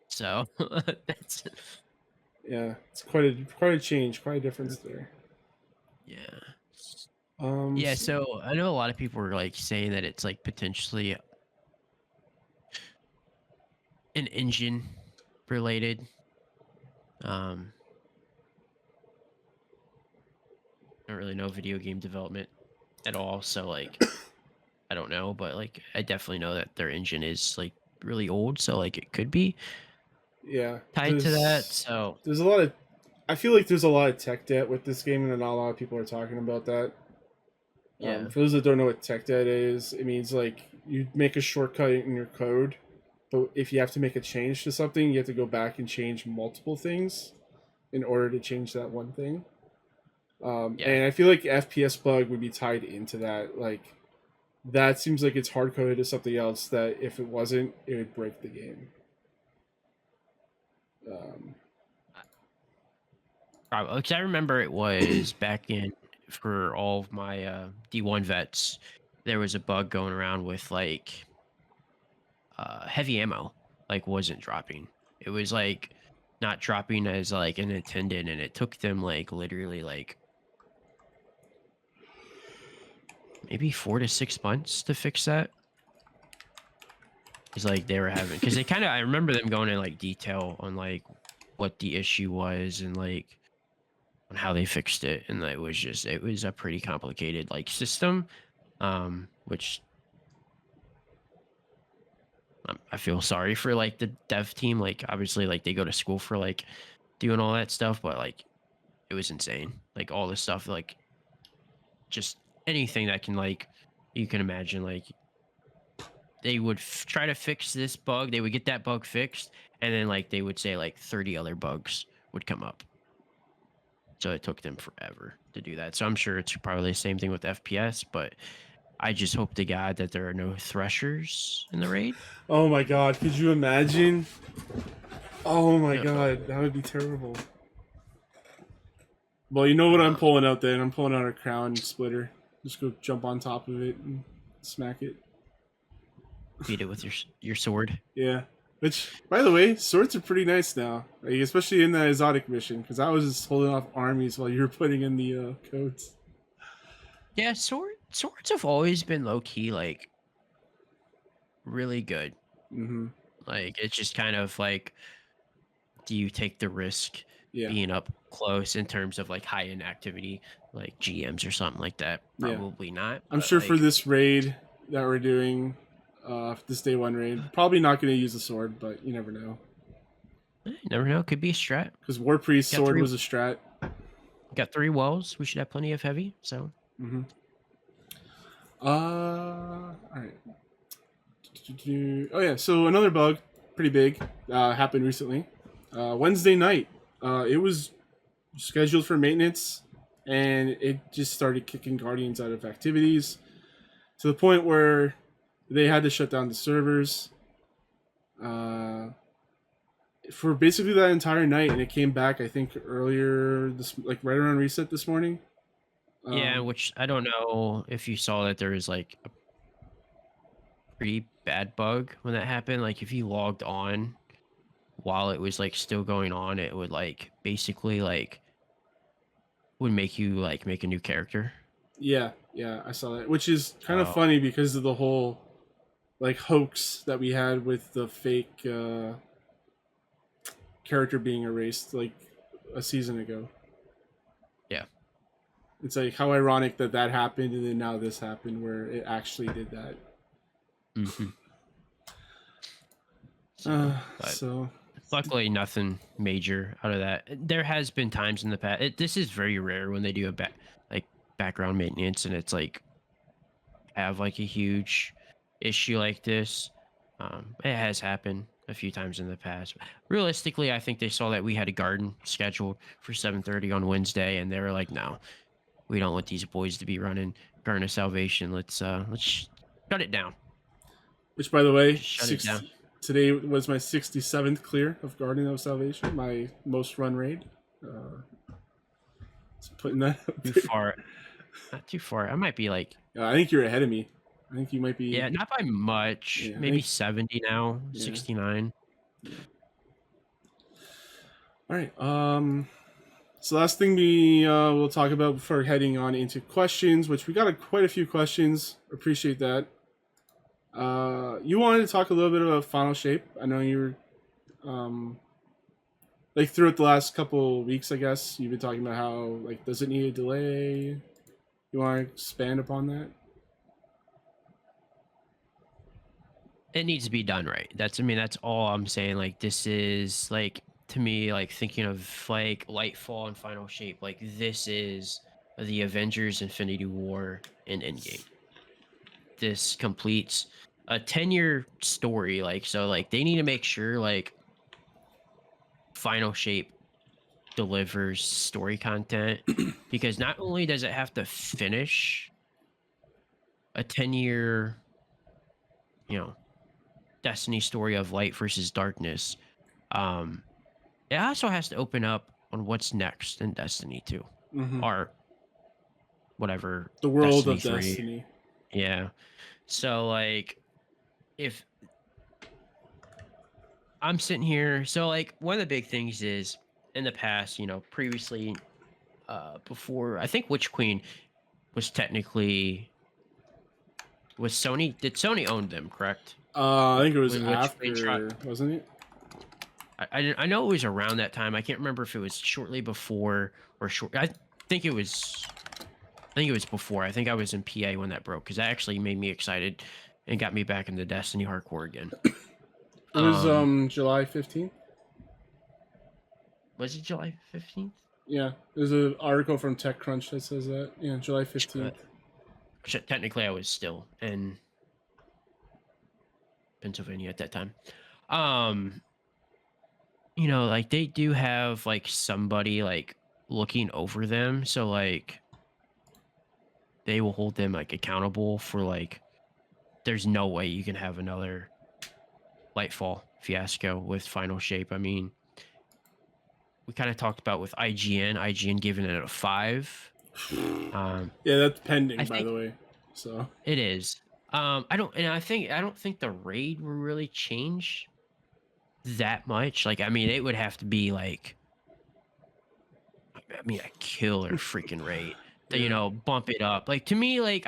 So that's Yeah, it's quite a change, quite a difference there. yeah. Yeah. So I know a lot of people were like saying that it's like potentially an engine related. I don't really know video game development at all, so like I don't know, but like I definitely know that their engine is like really old, so like it could be Yeah, tied to that. So there's a lot of. I feel like there's a lot of tech debt with this game, and not a lot of people are talking about that. yeah, For those that don't know what tech debt is, it means like you make a shortcut in your code, but if you have to make a change to something, you have to go back and change multiple things in order to change that one thing. yeah. And I feel like FPS bug would be tied into that. Like that seems like it's hard coded to something else that if it wasn't, it would break the game. Because I remember it was back in for all of my D1 vets, there was a bug going around with like heavy ammo like wasn't dropping. It was like not dropping as like an intended, and it took them like literally like maybe 4 to 6 months to fix that. It's like they were having because they kind of I remember them going in like detail on like what the issue was and like on how they fixed it, and it was a pretty complicated like system, which I feel sorry for like the dev team. Like obviously like they go to school for like doing all that stuff, but like it was insane. Like all this stuff, like just anything that can like you can imagine, like they would try to fix this bug, they would get that bug fixed, and then like they would say like 30 other bugs would come up. So it took them forever to do that. So I'm sure it's probably the same thing with FPS, but I just hope to God that there are no threshers in the raid. Oh my god, could you imagine? Oh my Yeah. god, that would be terrible. Well, you know what I'm pulling out then? I'm pulling out a crown splitter. Just go jump on top of it and smack it. Beat it with your sword. Yeah. Which, by the way, swords are pretty nice now, like, especially in the exotic mission, because I was just holding off armies while you were putting in the codes. Yeah, swords have always been low key, like really good. Mm-hmm. Like it's just kind of like, do you take the risk Yeah. being up close in terms of like high end activity, like GMs or something like that? Yeah. Probably not. I'm but, sure like, for this raid, that we're doing this day one raid. Probably not going to use the sword, but you never know. You never know. Could be a strat. Because War Priest Got sword three. was a strat. Got 3 wells. We should have plenty of heavy. So. Mm-hmm. All right. Oh yeah. So another bug, pretty big, happened recently. Wednesday night. It was scheduled for maintenance, and it just started kicking Guardians out of activities to the point where they had to shut down the servers for basically that entire night, and it came back I think earlier this, like right around reset this morning. Yeah, which I don't know if you saw that there was like a pretty bad bug when that happened. Like if you logged on while it was like still going on, it would like basically like would make you like make a new character. Yeah, I saw that, which is kind of funny because of the whole like hoax that we had with the fake character being erased like a season ago. Yeah. It's like how ironic that that happened and then now this happened where it actually did that. Mm-hmm. So luckily nothing major out of that. There has been times in the past. This is very rare when they do a background maintenance and it's like have like a huge issue like this. It has happened a few times in the past. Realistically, I think they saw that we had a garden scheduled for 7:30 on Wednesday, and they were like, "No, we don't want these boys to be running Garden of Salvation. Let's shut it down." Which, by the way, shut it down. Today was my 67th clear of Garden of Salvation, my most run raid. Just putting that up too far. Not too far. I might be like. I think you're ahead of me. I think you might be. Yeah, not by much. Yeah, maybe 70 now. Yeah. 69. Yeah. All right. So last thing we will talk about before heading on into questions, which we got quite a few questions. Appreciate that. You wanted to talk a little bit about Final Shape. I know you were, like throughout the last couple weeks, I guess you've been talking about how like does it need a delay? You want to expand upon that? It needs to be done right. That's all I'm saying. Like this is like to me like thinking of like Lightfall and Final Shape. Like this is the Avengers Infinity War and Endgame. This completes a 10-year story. Like so like they need to make sure like Final Shape delivers story content because not only does it have to finish a 10-year Destiny story of light versus darkness, it also has to open up on what's next in Destiny 2 or whatever, the world Destiny of 3. Destiny. Yeah, so like if I'm sitting here, so like one of the big things is in the past, previously, before I think Witch Queen was technically Sony. Did Sony own them? Correct. I think it was after, wasn't it? I know it was around that time. I can't remember if it was shortly before or short. I think it was before. I think I was in PA when that broke because that actually made me excited and got me back into Destiny hardcore again. It was July 15th. Was it July 15th? Yeah, there's an article from TechCrunch that says that. Yeah, July 15th. Technically, I was still in Pennsylvania at that time. Like they do have like somebody like looking over them, so like they will hold them like accountable for like there's no way you can have another Lightfall fiasco with Final Shape. I mean, we kind of talked about with IGN giving it a 5. Yeah, that's pending, by the way. So it is. I don't think the raid will really change that much. Like, I mean, it would have to be like, a killer freaking raid to bump it up. Like to me, like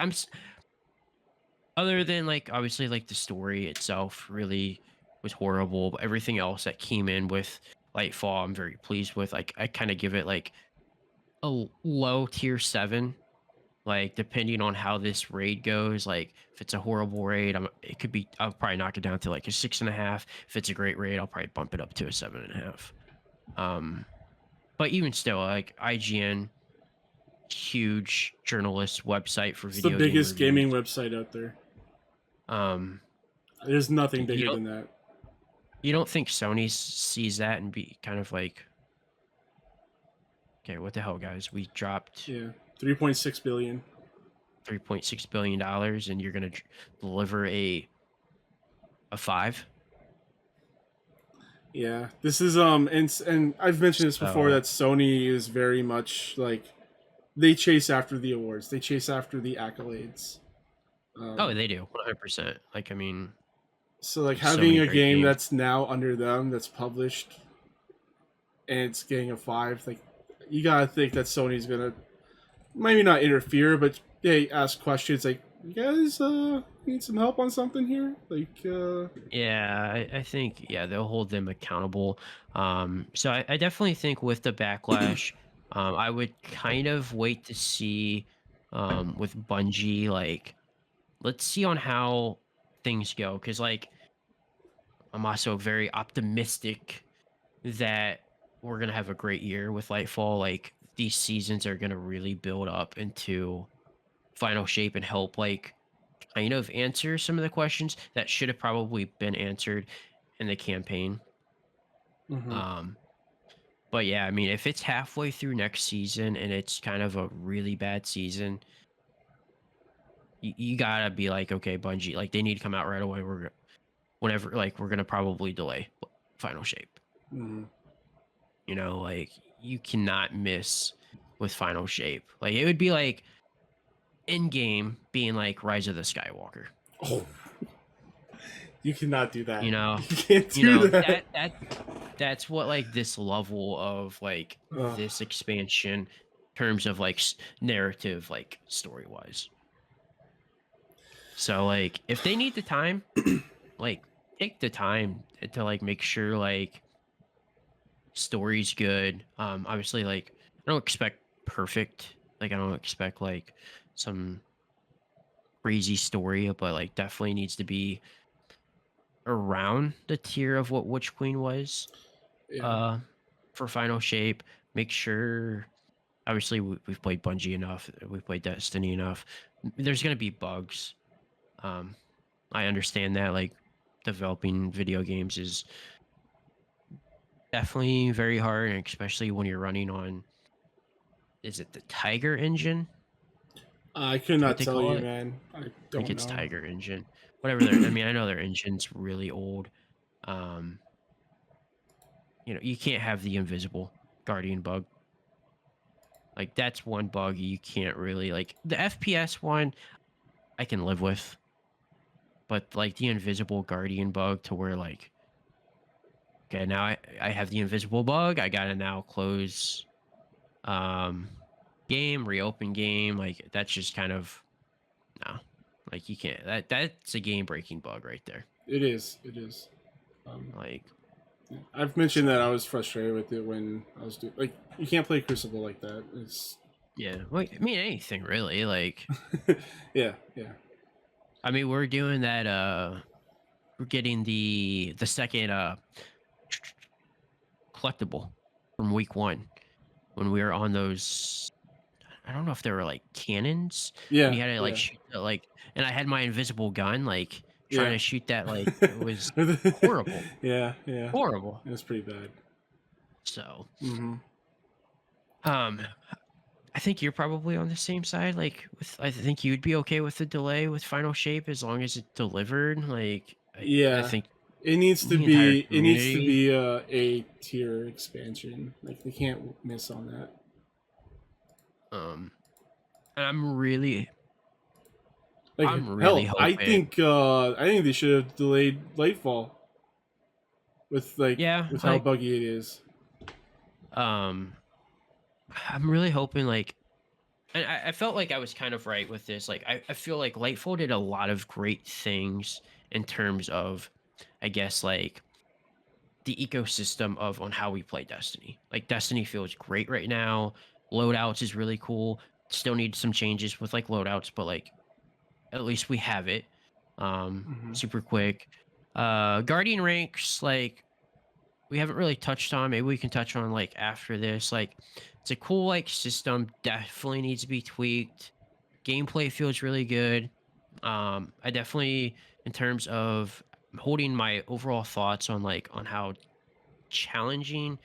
other than like obviously like the story itself really was horrible, but everything else that came in with Lightfall, I'm very pleased with. Like I kind of give it like a low tier 7. Like depending on how this raid goes, like if it's a horrible raid, it could be I'll probably knock it down to like a 6.5. If it's a great raid, I'll probably bump it up to a 7.5. Um, but even still, like IGN, huge journalist website for It's the video game biggest reviews. gaming website out there. Um, There's nothing you bigger don't than that. you don't think Sony sees that and be kind of like, okay, what the hell, guys? We dropped Yeah, 3.6 billion. $3.6 billion, and you're gonna deliver a 5. Yeah, this is and I've mentioned this before So that Sony is very much like they chase after the awards, they chase after the accolades. oh, they do 100%. Like I mean, So like so having many a great game games. that's now under them that's published and it's getting a 5, like you gotta think that Sony's gonna maybe not interfere, but they ask questions like, "You guys need some help on something here?" Like Yeah, I think they'll hold them accountable. So I definitely think with the backlash, I would kind of wait to see with Bungie, like let's see on how things go, because like I'm also very optimistic that we're gonna have a great year with Lightfall. Like these seasons are gonna really build up into final shape and help like kind of answer some of the questions that should have probably been answered in the campaign. mhm. Um, but yeah, I mean, if it's halfway through next season and it's kind of a really bad season, you gotta be like, okay, Bungie, like they need to come out right away. Whenever, like we're gonna probably delay final shape. Mhm. You know, like you cannot miss with final shape. Like it would be like in game being like Rise of the Skywalker. Oh, you cannot do You that. know, You can't you do know that. that's what like this level of like Ugh. this expansion in terms of like narrative, like story wise. So like if they need the time, like take the time to like make sure like story's good. Obviously like I don't expect perfect. Like I don't expect like some crazy story, but like definitely needs to be around the tier of what Witch Queen was. Yeah. Uh, for Final Shape, make sure. Obviously, we've played Bungie enough. We've played Destiny enough. There's gonna be bugs. Um, I understand that. Like, developing video games is definitely very hard, and especially when you're running on. Is it the Tiger engine? I could Is what not they tell call you, it? man. I I think don't it's know. Tiger engine. Whatever their. I mean, I know their engine's really old. Um, you can't have the invisible guardian bug. Like that's one bug you can't really like. The FPS one I can live with, but like the invisible guardian bug to where like, okay, now I have the invisible bug. I gotta now close um game, reopen game. Like that's just kind of no. Like you can't. That's a game breaking bug right there. It is. It is. Um, Like I've mentioned that so I was frustrated with it when I was doing like you can't play Crucible like that. It's yeah. Well, I mean anything really. Like yeah, yeah. I mean we're doing that. We're getting the second collectible from week 1 when we were on those. I don't know if they were like cannons, and Yeah, you had to like yeah. shoot the, like, and I had my invisible gun, like trying Yeah. to shoot that. Like it was horrible, Yeah, yeah. horrible. It was pretty bad. So, Mhm. um, I think you're probably on the same side. Like I think you'd be okay with the delay with Final Shape as long as it delivered. Like I Yeah. think It needs to the entire be community. a A tier expansion. Like they can't miss on that. Um, and Like I'm really hell, hoping. I think they should have delayed Lightfall Yeah, with how like buggy it is. um, I'm really hoping like. And I felt like I was kind of right with this. Like, I feel like Lightfall did a lot of great things in terms of, I guess, like the ecosystem of on how we play Destiny. Like, Destiny feels great right now. Loadouts is really cool. Still need some changes with like loadouts, but like at least we have it. Hmm. Super quick. Guardian ranks, like we haven't really touched on. Maybe we can touch on like after this. Like it's a cool like system. Definitely needs to be tweaked. Gameplay feels really good. I definitely, in terms of holding my overall thoughts on like on how challenging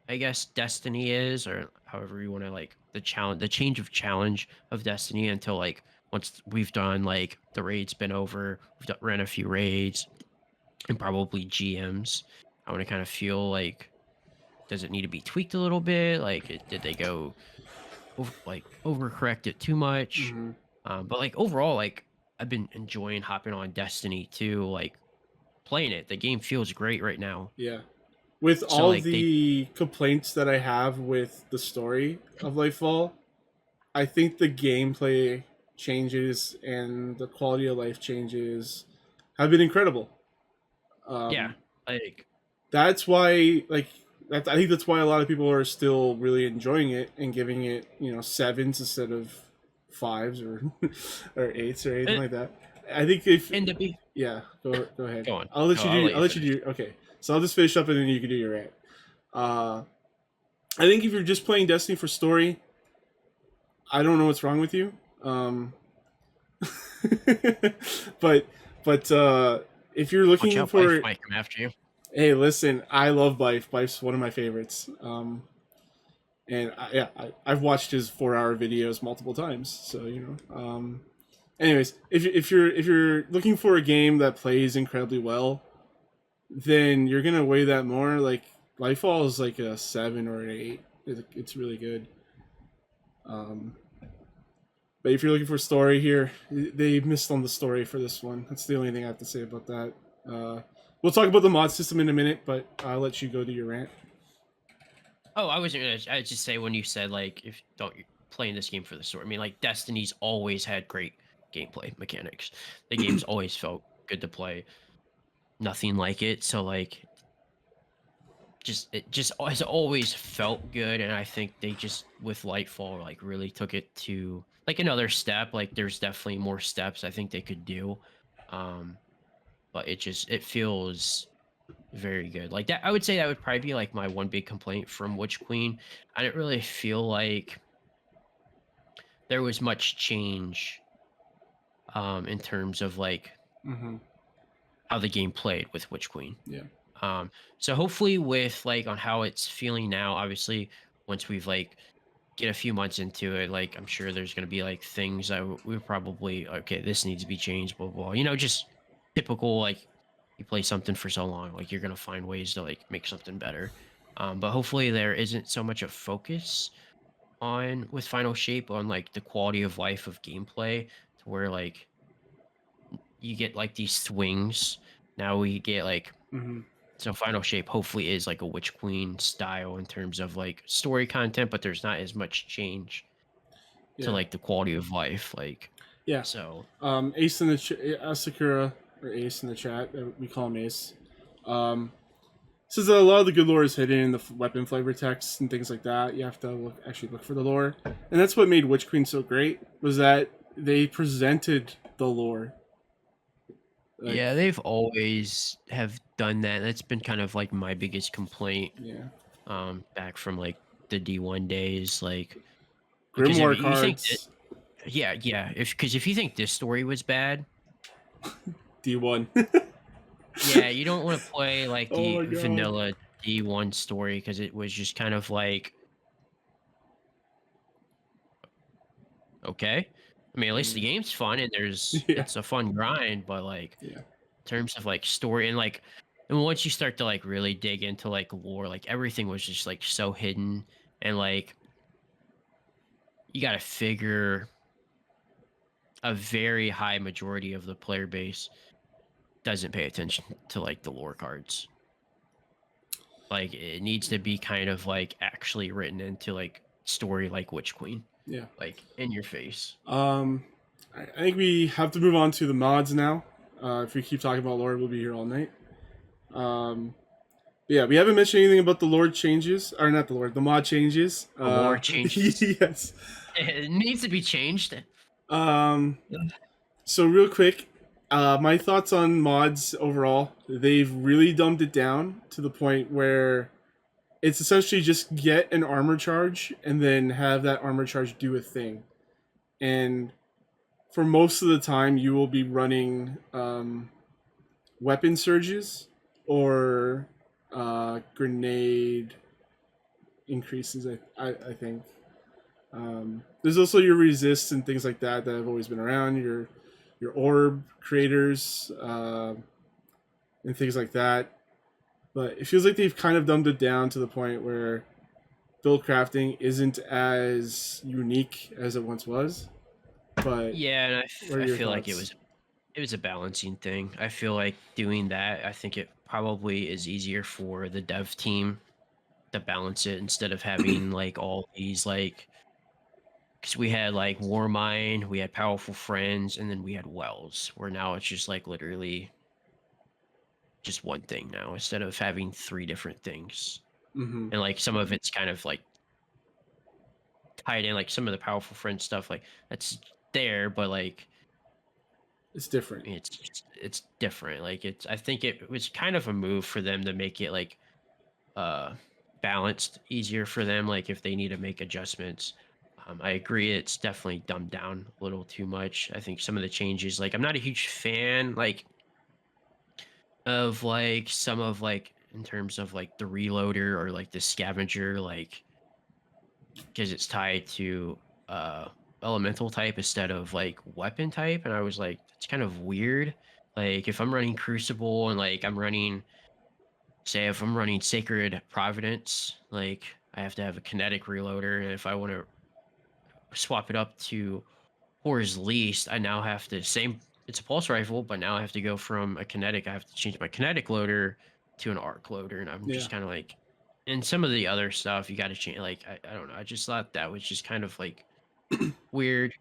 I guess Destiny is, or however you want to like the challenge, the change of challenge of Destiny until like once we've done like the raid's been over, ran a few raids and probably GMs. I want to kind of feel like, does it need to be tweaked a little bit? Like, did they go like overcorrect it too much? Hmm. But like overall, like I've been enjoying hopping on Destiny too, like playing it. The game feels great right now. Yeah. With So all like they, the complaints that I have with the story of Lightfall, I think the gameplay changes and the quality of life changes have been incredible. yeah, Um, like that's why, like, I think that's why a lot of people are still really enjoying it and giving it, sevens instead of fives or or eights or anything it, like that. I think if, and to be yeah, go ahead. Go on. I'll let Go. you I'll do. let I'll you let you finish. do. Okay, so I'll just finish up and then you can do your rant. Uh, I think if you're just playing Destiny for story, I don't know what's wrong with you. but if you're Watch looking out, wife for, might come after you. hey, listen, I love Bife. Bife's one of my favorites. And I've watched his 4 hour videos multiple times. So anyways, if you're looking for a game that plays incredibly well, then you're gonna weigh that more. Like Lightfall is like a 7 or an 8. It's really good. Um, but if you're looking for story here, they missed on the story for this one. That's the only thing I have to say about that. We'll talk about the mod system in a minute, but I'll let you go to your rant. Oh, I wasn't gonna. I just say when you said like if don't you playing this game for the story. I mean, like Destiny's always had great gameplay mechanics. The game's always felt good to play. Nothing like it. So like, it just has always felt good, and I think they just with Lightfall like really took it to like another step. Like, there's definitely more steps I think they could do. Um, but it feels very good. Like that, I would say that would probably be like my one big complaint from Witch Queen. I didn't really feel like there was much change in terms of like Mm-hmm. how the game played with Witch Queen. Yeah. So hopefully with like on how it's feeling now, obviously once we've like get a few months into it, like I'm sure there's gonna be like things that we're probably okay, this needs to be changed, blah, blah, blah. Just typical like you play something for so long, like you're gonna find ways to like make something better. But hopefully there isn't so much of focus on with Final Shape on like the quality of life of gameplay to where like you get like these swings. Now we get like Mm-hmm. so Final Shape hopefully is like a Witch Queen style in terms of like story content, but there's not as much change to Yeah. like the quality of life. Like Yeah. so Ace in the Asakura, or Ace in the chat. We call him Ace. Um, says that a lot of the good lore is hidden in the weapon flavor text and things like that. You have to actually look for the lore, and that's what made Witch Queen so great. Was that they presented the lore. Like, yeah, they've always have done that. That's been kind of like my biggest complaint yeah, back from like the D1 days, like because if Grimoire you think that cards, yeah, if you think this story was bad, D1. yeah, you don't want to play like Oh the my god. vanilla D1 story because it was just kind of like okay. I mean, at least the Mm, game's fun and yeah, it's a fun grind, but like yeah, in terms of like story and like and once you start to like really dig into like lore, like everything was just like so hidden and like you got to figure a very high majority of the player base doesn't pay attention to like the lore cards. Like it needs to be kind of like actually written into like story like Witch Queen, yeah. like in your face. I think we have to move on to the mods now. If we keep talking about lore, we'll be here all night. Um, Yeah, we haven't mentioned anything about the Lord changes, or not the Lord, the mod changes. The lore changes. Yes. It needs to be changed. Um, so real quick, my thoughts on mods overall. They've really dumbed it down to the point where it's essentially just get an armor charge and then have that armor charge do a thing. And for most of the time, you will be running weapon surges or grenade increases. I think there's also your resist and things like that that have always been around. Your orb creators and things like that. But it feels like they've kind of dumbed it down to the point where build crafting isn't as unique as it once was. But Yeah, and what are I your feel like thoughts? it was a balancing thing. I feel like doing that, I think it probably is easier for the dev team to balance it instead of having like all these like because we had like Warmind, we had Powerful Friends, and then we had Wells, where now it's just like literally just one thing now instead of having three different things. Mm-hmm. And like some of it's kind of like tied in, like some of the Powerful Friends stuff, like that's there, but like It's different. it's different. Like it's I think it was kind of a move for them to make it like uh balanced, easier for them, like if they need to make adjustments. I agree it's definitely dumbed down a little too much. I think some of the changes, like I'm not a huge fan like of like some of like in terms of like the reloader or like the scavenger, like because it's tied to elemental type instead of like weapon type, and I was like it's kind of weird. Like if I'm running Crucible and like I'm running, say if I'm running Sacred Providence, like I have to have a kinetic reloader, and if I want to swap it up to Horror's Least, I now have to same. It's a pulse rifle, but now I have to go from a kinetic. I have to change my kinetic loader to an arc loader, and I'm Yeah. just kind of like, and some of the other stuff you got to change. Like I don't know. I just thought that was just kind of like weird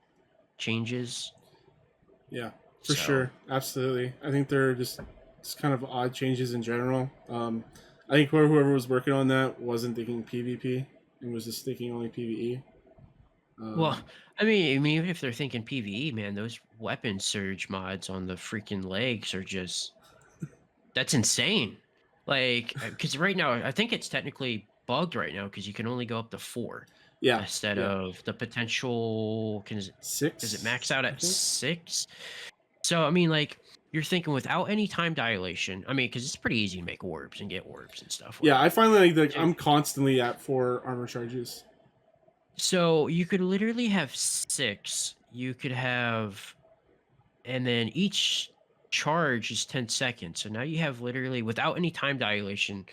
changes. Yeah, for So sure. Absolutely. I think they're just kind of odd changes in general. I think whoever was working on that wasn't thinking PvP and was just thinking only PvE. well, Um, I mean, even if they're thinking PVE, man, those weapon surge mods on the freaking legs are just that's insane. Like, because right now, I think it's technically bugged right now because you can only go up to four yeah, instead yeah. of the potential. Does it max 6, out I at think. six? So, I mean, like, you're thinking without any time dilation. I mean, because it's pretty easy to make orbs and get orbs and stuff Yeah, with. I find like So, I'm constantly at 4 armor charges. so you could literally have six. You could have, and then each charge is 10 seconds. So now you have literally, without any time dilation,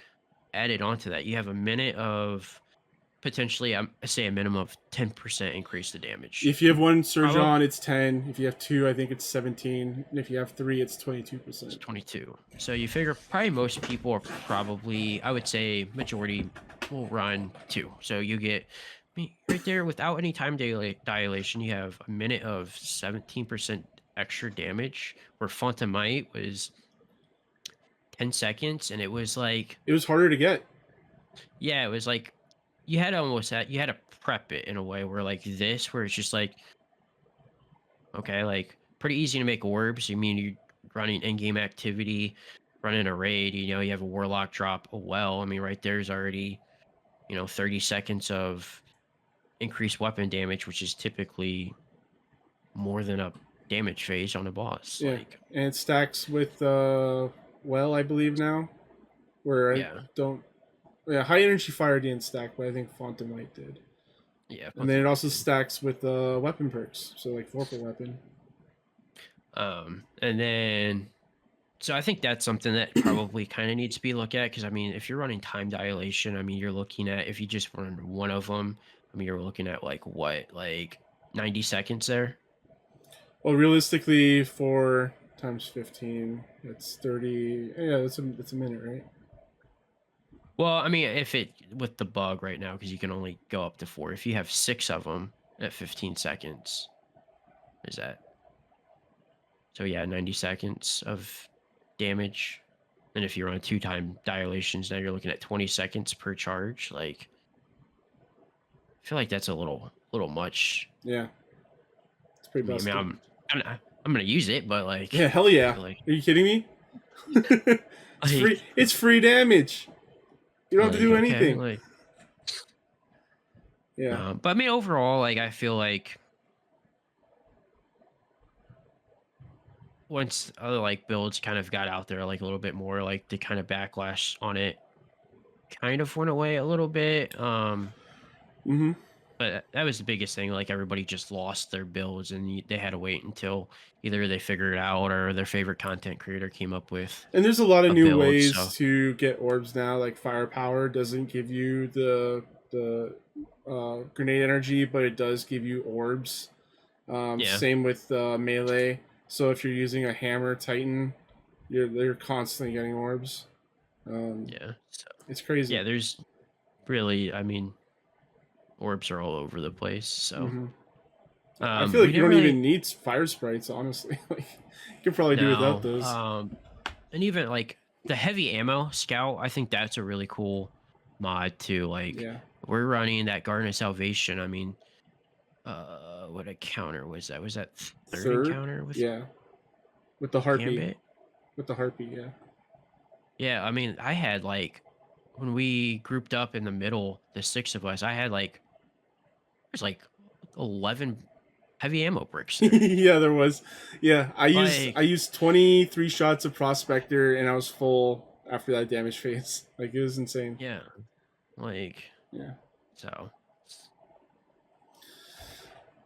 added onto that, you have a minute of potentially, I say a minimum of 10% increase the damage. If you have one surge Probably on, it's 10. If you have two, I think it's 17. And if you have three, it's it's 22%. 22. So you figure probably most people are probably, I would say majority will run two. So you get, I mean, right there without any time dilation, you have a minute of 17% extra damage. Where Fontamite was 10 seconds, and it was like, It was harder to get. yeah, it was like you had to almost had you had to prep it in a way where like this, where it's just like okay, like pretty easy to make orbs. You mean you're running in-game activity, running a raid, you know, you have a warlock drop a well. I mean, right there's already, 30 seconds of increased weapon damage, which is typically more than a damage phase on a boss. Yeah, Like, and it stacks with well, I believe now, where I yeah, don't. Yeah, high energy fire didn't stack, but I think Fontamite did. yeah, And then it Fontamite also did. stacks with weapon perks, so like 4 per weapon. And then so I think that's something that probably kind of needs to be looked at because I mean, if you're running time dilation, I mean, you're looking at if you just run one of them, I mean, you're looking at like what, like 90 seconds there. Well, realistically, 4 times 15, that's 30. Yeah, that's a minute, right? Well, I mean, if it with the bug right now, because you can only go up to four. If you have six of them at 15 seconds, is that so? Yeah, 90 seconds of damage. And if you run 2-time dilations, now you're looking at 20 seconds per charge. Like, I feel like that's a little much. Yeah, it's pretty I mean, busted. I'm gonna use it, but Yeah, like, hell I yeah. feel like Are you kidding me? It's free. like It's free damage. You don't have to like do okay, anything. like Yeah. but I mean overall, like I feel like once other like builds kind of got out there like a little bit more, like the kind of backlash on it kind of went away a little bit. Mm-hmm. But that was the biggest thing. Like everybody just lost their builds, and they had to wait until either they figured it out or their favorite content creator came up with And there's a lot of a new build. ways So to get orbs now. Like firepower doesn't give you the grenade energy, but it does give you orbs. yeah, Same with melee. So if you're using a hammer titan, they're constantly getting orbs. Um, yeah. So it's crazy. yeah, there's really, I mean, orbs are all over the place. So Hmm. I feel like we you didn't don't even really need fire sprites, honestly. Like you could probably do without know. those. And even like the heavy ammo scout, I think that's a really cool mod too. Like Yeah. we're running that Garden of Salvation. I mean, what encounter was that? Was that third Third, encounter with yeah, with the harpy, Gambit? with the harpy, yeah. Yeah, I mean, I had like when we grouped up in the middle, the six of us, I had like there's like 11 heavy ammo bricks there. Yeah, there was. Yeah, I Like, used 23 shots of prospector, and I was full after that damage phase. Like it was insane. yeah, like Yeah. so.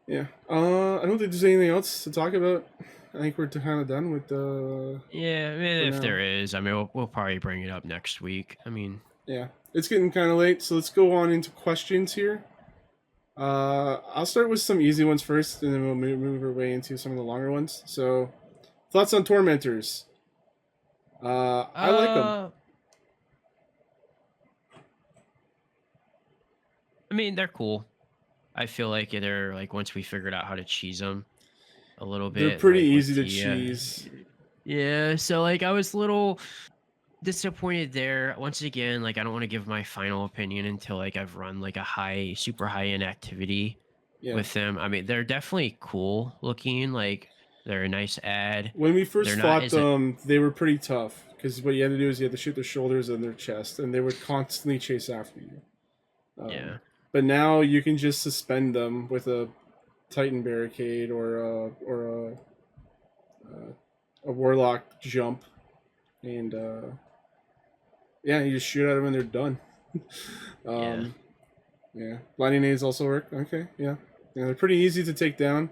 Yeah. I don't think there's anything else to talk about. I think we're kind of done with the Yeah, I mean, for if now. there is, I mean, we'll probably bring it up next week. I mean, Yeah. It's getting kind of late, so let's go on into questions here. I'll start with some easy ones first, and then we'll move our way into some of the longer ones. So, thoughts on tormentors? I like them. uh, I mean, they're cool. I feel like they're like once we figured out how to cheese them a little They're bit, pretty like easy with to the cheese. yeah. So like I was a little disappointed there. Once again, like I don't want to give my final opinion until like I've run like a super high end activity Yeah. with them. I mean, they're definitely cool looking. Like they're a nice ad. When we They're first not fought as a them, they were pretty tough because what you had to do is you had to shoot their shoulders and their chest, and they would constantly chase after you. yeah. But now you can just suspend them with a Titan barricade or a warlock jump, and yeah, you just shoot at them and they're done. Yeah. um, yeah, blinding nades also work. Okay, yeah, they're pretty easy to take down.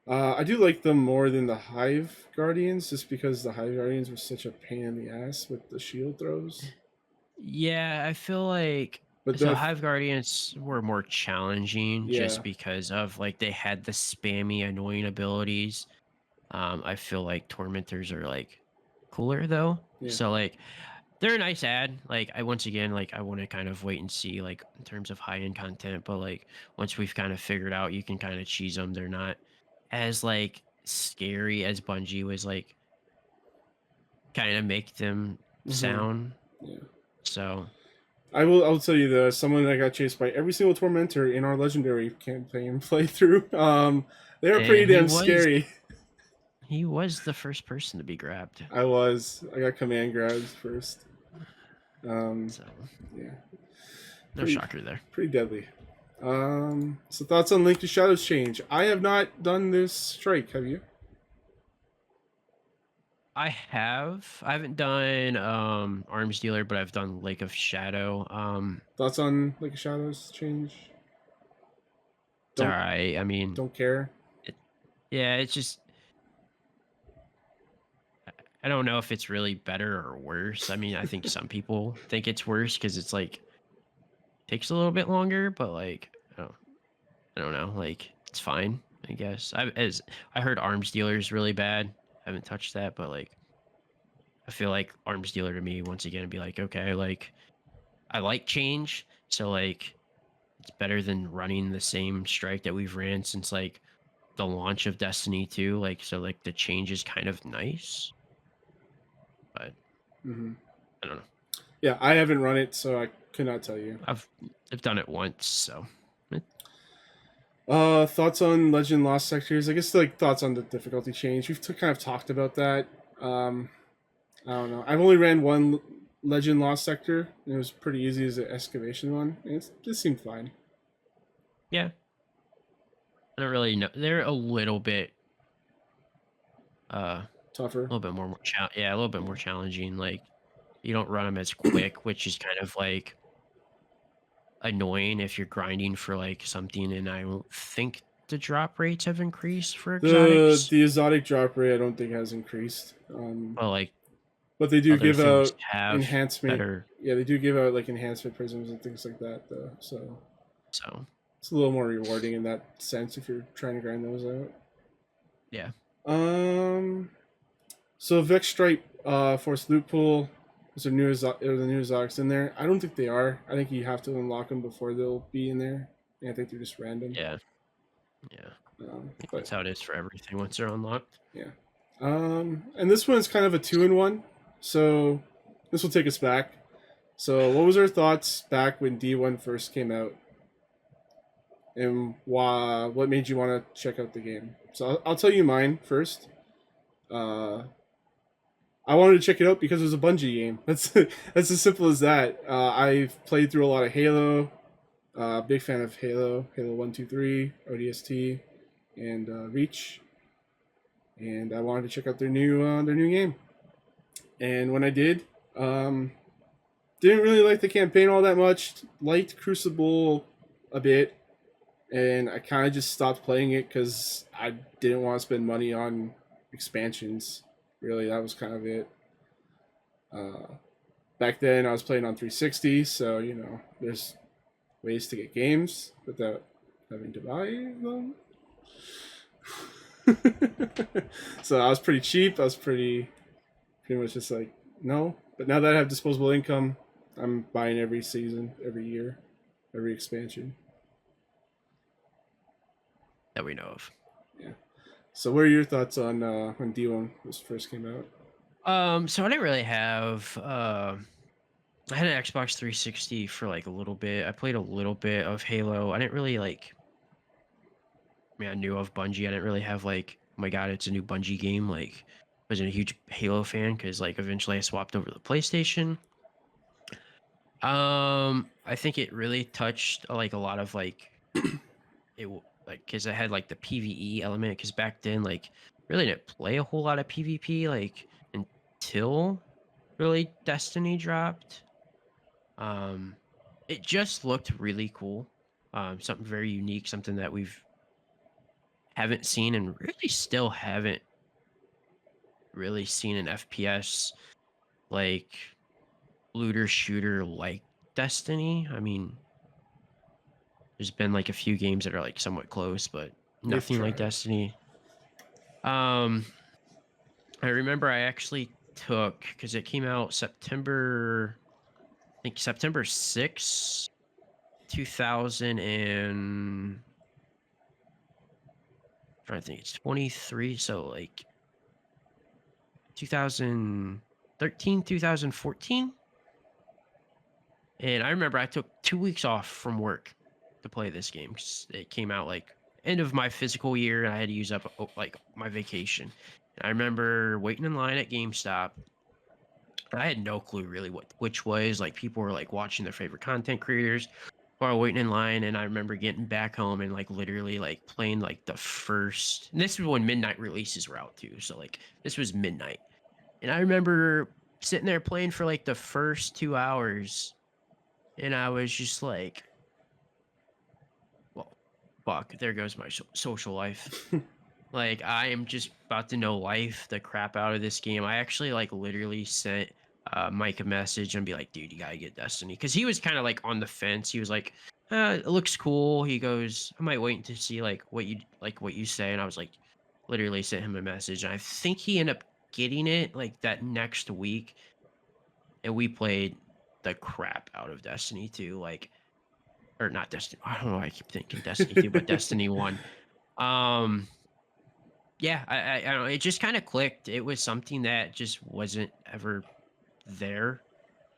I do like them more than the Hive Guardians, just because the Hive Guardians were such a pain in the ass with the shield throws. Yeah, I feel like But so the Hive Guardians were more challenging yeah, just because of like they had the spammy annoying abilities. I feel like Tormentors are like cooler though. yeah, So like they're a nice ad. Like I once again like I want to kind of wait and see like in terms of high end content, but like once we've kind of figured out you can kind of cheese them, they're not as like scary as Bungie was like kind of make them hmm, sound. yeah. So I'll tell you though, someone that got chased by every single tormentor in our legendary campaign playthrough. They are pretty and damn scary. he was the first person to be grabbed. I got command grabs first. So Yeah, no pretty shocker there. pretty deadly. So thoughts on Link to Shadows change? I have not done this strike. Have you? I haven't done Arms Dealer, but I've done Lake of Shadow. Thoughts on Link to Shadows change? It's all Don't right. I mean, don't care. it, yeah, it's just I don't know if it's really better or worse. I mean, I think some people think it's worse because it's like takes a little bit longer, but like I don't know, like it's fine, I guess. I heard Arms Dealer is really bad. I haven't touched that, but like I feel like Arms Dealer to me once again would be like okay, like I like change, so like it's better than running the same strike that we've ran since like the launch of Destiny 2. Like so like the change is kind of nice. But Hmm. I don't know. Yeah, I haven't run it, so I could not tell you. I've I've done it once, so Thoughts on Legend Lost Sectors? I guess like thoughts on the difficulty change. We've kind of talked about that. Um, I don't know. I've only ran one Legend Lost Sector, and it was pretty easy as an excavation one. And it just seemed fine. yeah. I don't really know. They're a Tougher. little bit yeah, a little bit more challenging. Like you don't run them as quick, which is kind of like annoying if you're grinding for like something. And I don't think the drop rates have increased for The exotics, the exotic drop rate I don't think has increased. but like But they do other give things out have enhancement. better. Yeah, they do give out like enhancement prisms and things like that though. So So it's a little more rewarding in that sense if you're trying to grind those out. yeah, Um so Vex Stripe Force Loot Pool, is there are the new exotics in there? I don't think they are. I think you have to unlock them before they'll be in there. And I think they're just random. yeah, yeah. Um, I think but that's how it is for everything once they're unlocked. yeah. And this one's kind of a 2-in-1. So this will take us back. So what was our thoughts back when D1 first came out? And why, what made you want to check out the game? So I'll tell you mine first. Uh, I wanted to check it out because it was a Bungie game. That's as simple as that. I've played through a lot of Halo. Big fan of Halo 1, 2, 3, ODST, and Reach. And I wanted to check out their new game. And when I did, didn't really like the campaign all that much. Liked Crucible a bit, and I kind of just stopped playing it because I didn't want to spend money on expansions. Really, that was kind of it. Uh, Back then, I was playing on 360, so there's ways to get games without having to buy them. So I was pretty cheap. I was pretty much just like no. But now that I have disposable income, I'm buying every season, every year, every expansion. That we know of. Yeah. So what are your thoughts on when D1 was first came out? So I didn't really have. I had an Xbox 360 for like a little bit. I played a little bit of Halo. I didn't really like. I mean, I knew of Bungie. I didn't really have like, oh my god, it's a new Bungie game. Like, I wasn't a huge Halo fan because like eventually I swapped over to the PlayStation. I think it really touched like a lot of like like because it had like the PVE element. Because back then, like, really didn't play a whole lot of PvP like until really Destiny dropped. Um, it just looked really cool. Something very unique, something that we've haven't seen and really still haven't really seen an FPS like looter shooter like Destiny. I mean, there's been like a few games that are like somewhat close, but They've nothing like tried. Destiny. Um, I remember I actually took because it came out I think September 6th, 2000 and trying to think it's 23, so like 2013, 2014. And I remember I took 2 weeks off from work to play this game because it came out like end of my physical year and I had to use up like my vacation. And I remember waiting in line at GameStop. I had no clue really what which was. Like people were like watching their favorite content creators while waiting in line. And I remember getting back home and like literally like playing like the first. And this was when midnight releases were out too. So like this was midnight. And I remember sitting there playing for like the first 2 hours. And I was just like, well, fuck, there goes my social life. Like, I am just about to know life the crap out of this game. I actually, like, literally sent Mike a message and be like, dude, you gotta get Destiny. Because he was kind of, like, on the fence. He was like, it looks cool. He goes, I might wait to see, like, what you say. And I was like, literally sent him a message. And I think he ended up getting it, like, that next week. And we played the crap out of Destiny 2. Like, or not Destiny. I don't know why I keep thinking Destiny 2, but Destiny 1. Um, yeah, I don't know. It just kind of clicked. It was something that just wasn't ever there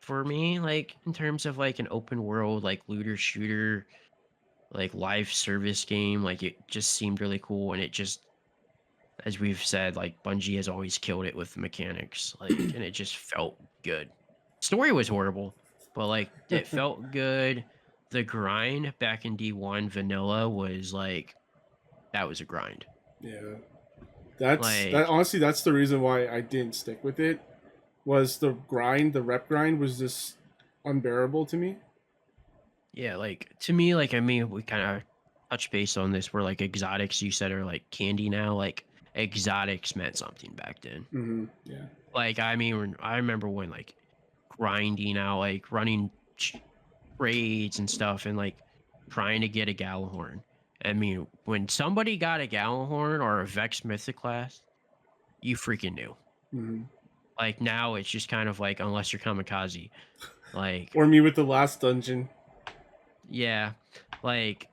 for me, like in terms of like an open world, like looter shooter, like live service game. Like it just seemed really cool, and it just, as we've said, like Bungie has always killed it with the mechanics, like, and it just felt good. Story was horrible, but like it felt good. The grind back in D1 vanilla was like, that was a grind. Yeah. That Like, honestly, that's the reason why I didn't stick with it. Was the grind, the rep grind was just unbearable to me. yeah, like to me, like I mean, we kind of touch base on this where like exotics you said are like candy now. Like exotics meant something back then. Yeah. Like I mean, I remember when like grinding out, like running raids and stuff, and like trying to get a Gallahorn. I mean, when somebody got a Gallahorn or a Vex Mythic class, you freaking knew. hmm Like now, it's just kind of like unless you're kamikaze, like Or me with the last dungeon. yeah, like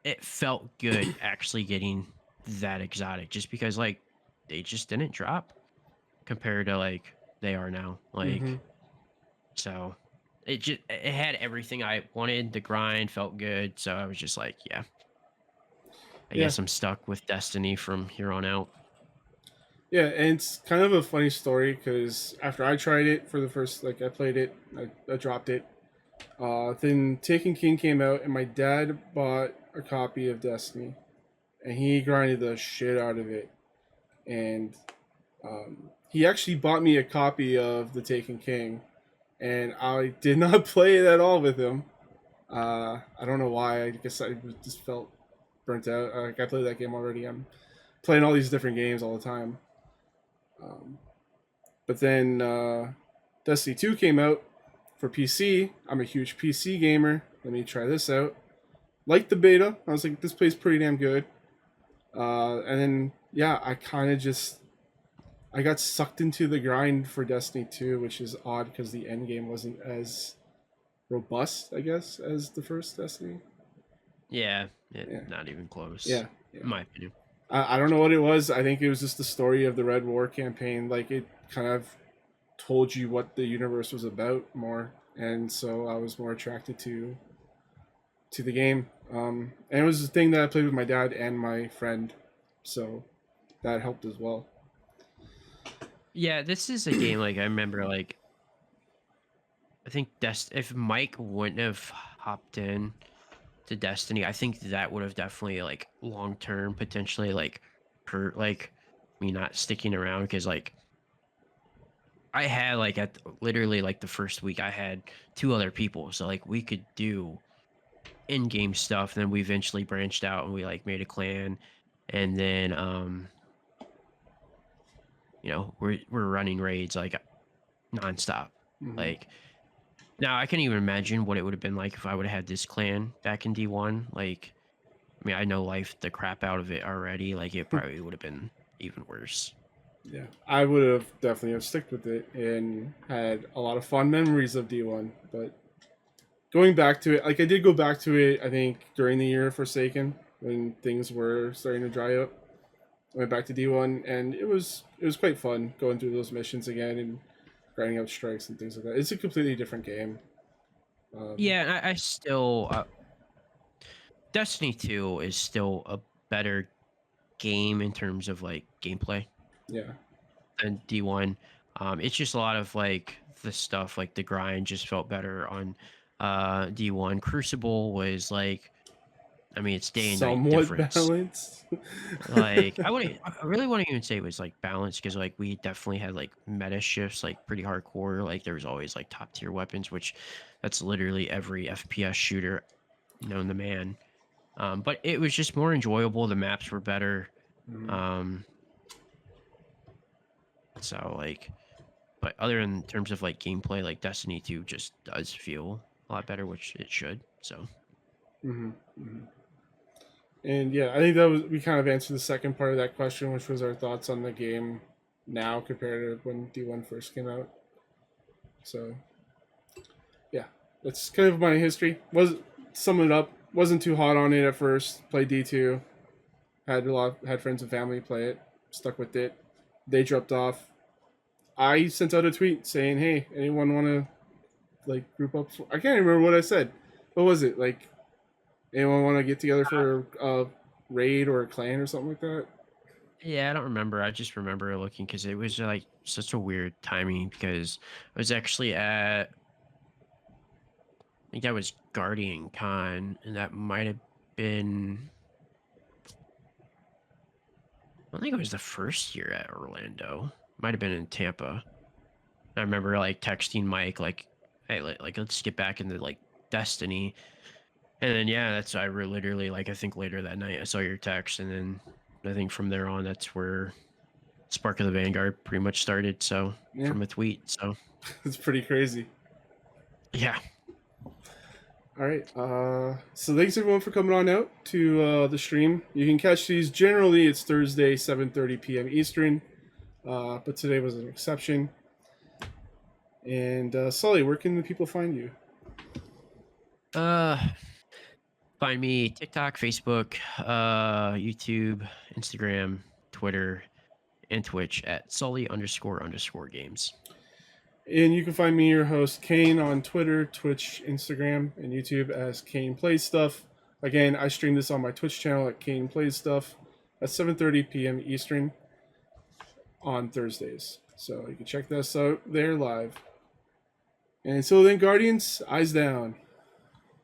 it felt good actually getting that exotic, just because like they just didn't drop compared to like they are now. hmm Like so, it had everything I wanted. The grind felt good, so I was just like, yeah, I Yeah. guess I'm stuck with Destiny from here on out. Yeah, and it's kind of a funny story because after I tried it for the first, like I played it, I dropped it. Then Taken King came out, and my dad bought a copy of Destiny, and he grinded the shit out of it. And he actually bought me a copy of the Taken King, and I did not play it at all with him. I don't know why. I guess I just felt burnt out. Like I played that game already. I'm playing all these different games all the time. Um, but then Destiny 2 came out for PC. I'm a huge PC gamer. Let me try this out. Like the beta, I was like, this plays pretty damn good. And then yeah, I kind of just I got sucked into the grind for Destiny 2, which is odd because the end game wasn't as robust, I guess, as the first Destiny. Yeah, Yeah, not even close, yeah, yeah. in my opinion. I don't know what it was. I think it was just the story of the Red War campaign. Like it kind of told you what the universe was about more, and so I was more attracted to the game. And it was the thing that I played with my dad and my friend, so that helped as well. Yeah, this is a game like I remember like I think if Mike wouldn't have hopped in to Destiny, I think that would have definitely like long term potentially like hurt like me not sticking around because like I had like literally like the first week I had two other people, so like we could do in-game stuff. Then we eventually branched out and we like made a clan, and then you know we're running raids like nonstop. Mm-hmm. Like now I can't even imagine what it would have been like if I would have had this clan back in D1. Like I mean I know life the crap out of it already. Like it probably would have been even worse. Yeah, I would have definitely have sticked with it and had a lot of fond memories of D1. But going back to it, like I did go back to it, I think during the year of Forsaken when things were starting to dry up. I went back to D1, and it was quite fun going through those missions again and grinding out strikes and things like that. It's a completely different game. Um, Yeah, and I still Destiny 2 is still a better game in terms of like gameplay yeah, than D1. It's just a lot of like the stuff like the grind just felt better on D1. Crucible was like I mean it's day and night somewhat difference. balanced. Like I really wouldn't even say it was like balanced because like we definitely had like meta shifts like pretty hardcore. Like there was always like top tier weapons, which that's literally every FPS shooter known to man. But it was just more enjoyable. The maps were better. Mhm. Um, so like, but other in terms of like gameplay, like Destiny 2 just does feel a lot better, which it should. So hmm hmm And yeah, I think that was we kind of answered the second part of that question, which was our thoughts on the game now compared to when D1 first came out. So yeah, that's kind of my history. Was summing it up. Wasn't too hot on it at first. Played D2. Had friends and family play it. Stuck with it. They dropped off. I sent out a tweet saying, "Hey, anyone want to like group up?" I can't remember what I said. What was it like? Anyone want to get together for a raid or a clan or something like that? Yeah, I don't remember. I just remember looking because it was like such a weird timing because I was actually at, I think that was Guardian Con, and that might have been, I don't think it was the first year at Orlando. Might have been in Tampa. I remember like texting Mike like, "Hey, like let's get back into like Destiny." And then yeah, that's literally like I think later that night I saw your text, and then I think from there on that's where Spark of the Vanguard pretty much started. So Yeah, from a tweet. So it's pretty crazy. yeah. All right. So thanks everyone for coming on out to the stream. You can catch these. Generally, it's Thursday, 7:30 p.m. Eastern, but today was an exception. And Sully, where can the people find you? Uh, Find me TikTok, Facebook, YouTube, Instagram, Twitter, and Twitch at Sully__games. And you can find me, your host, Kane, on Twitter, Twitch, Instagram, and YouTube as Kane Plays Stuff. Again, I stream this on my Twitch channel at Kane Plays Stuff at 7:30 p.m. Eastern on Thursdays. So you can check this out there live. And until then, Guardians, eyes down.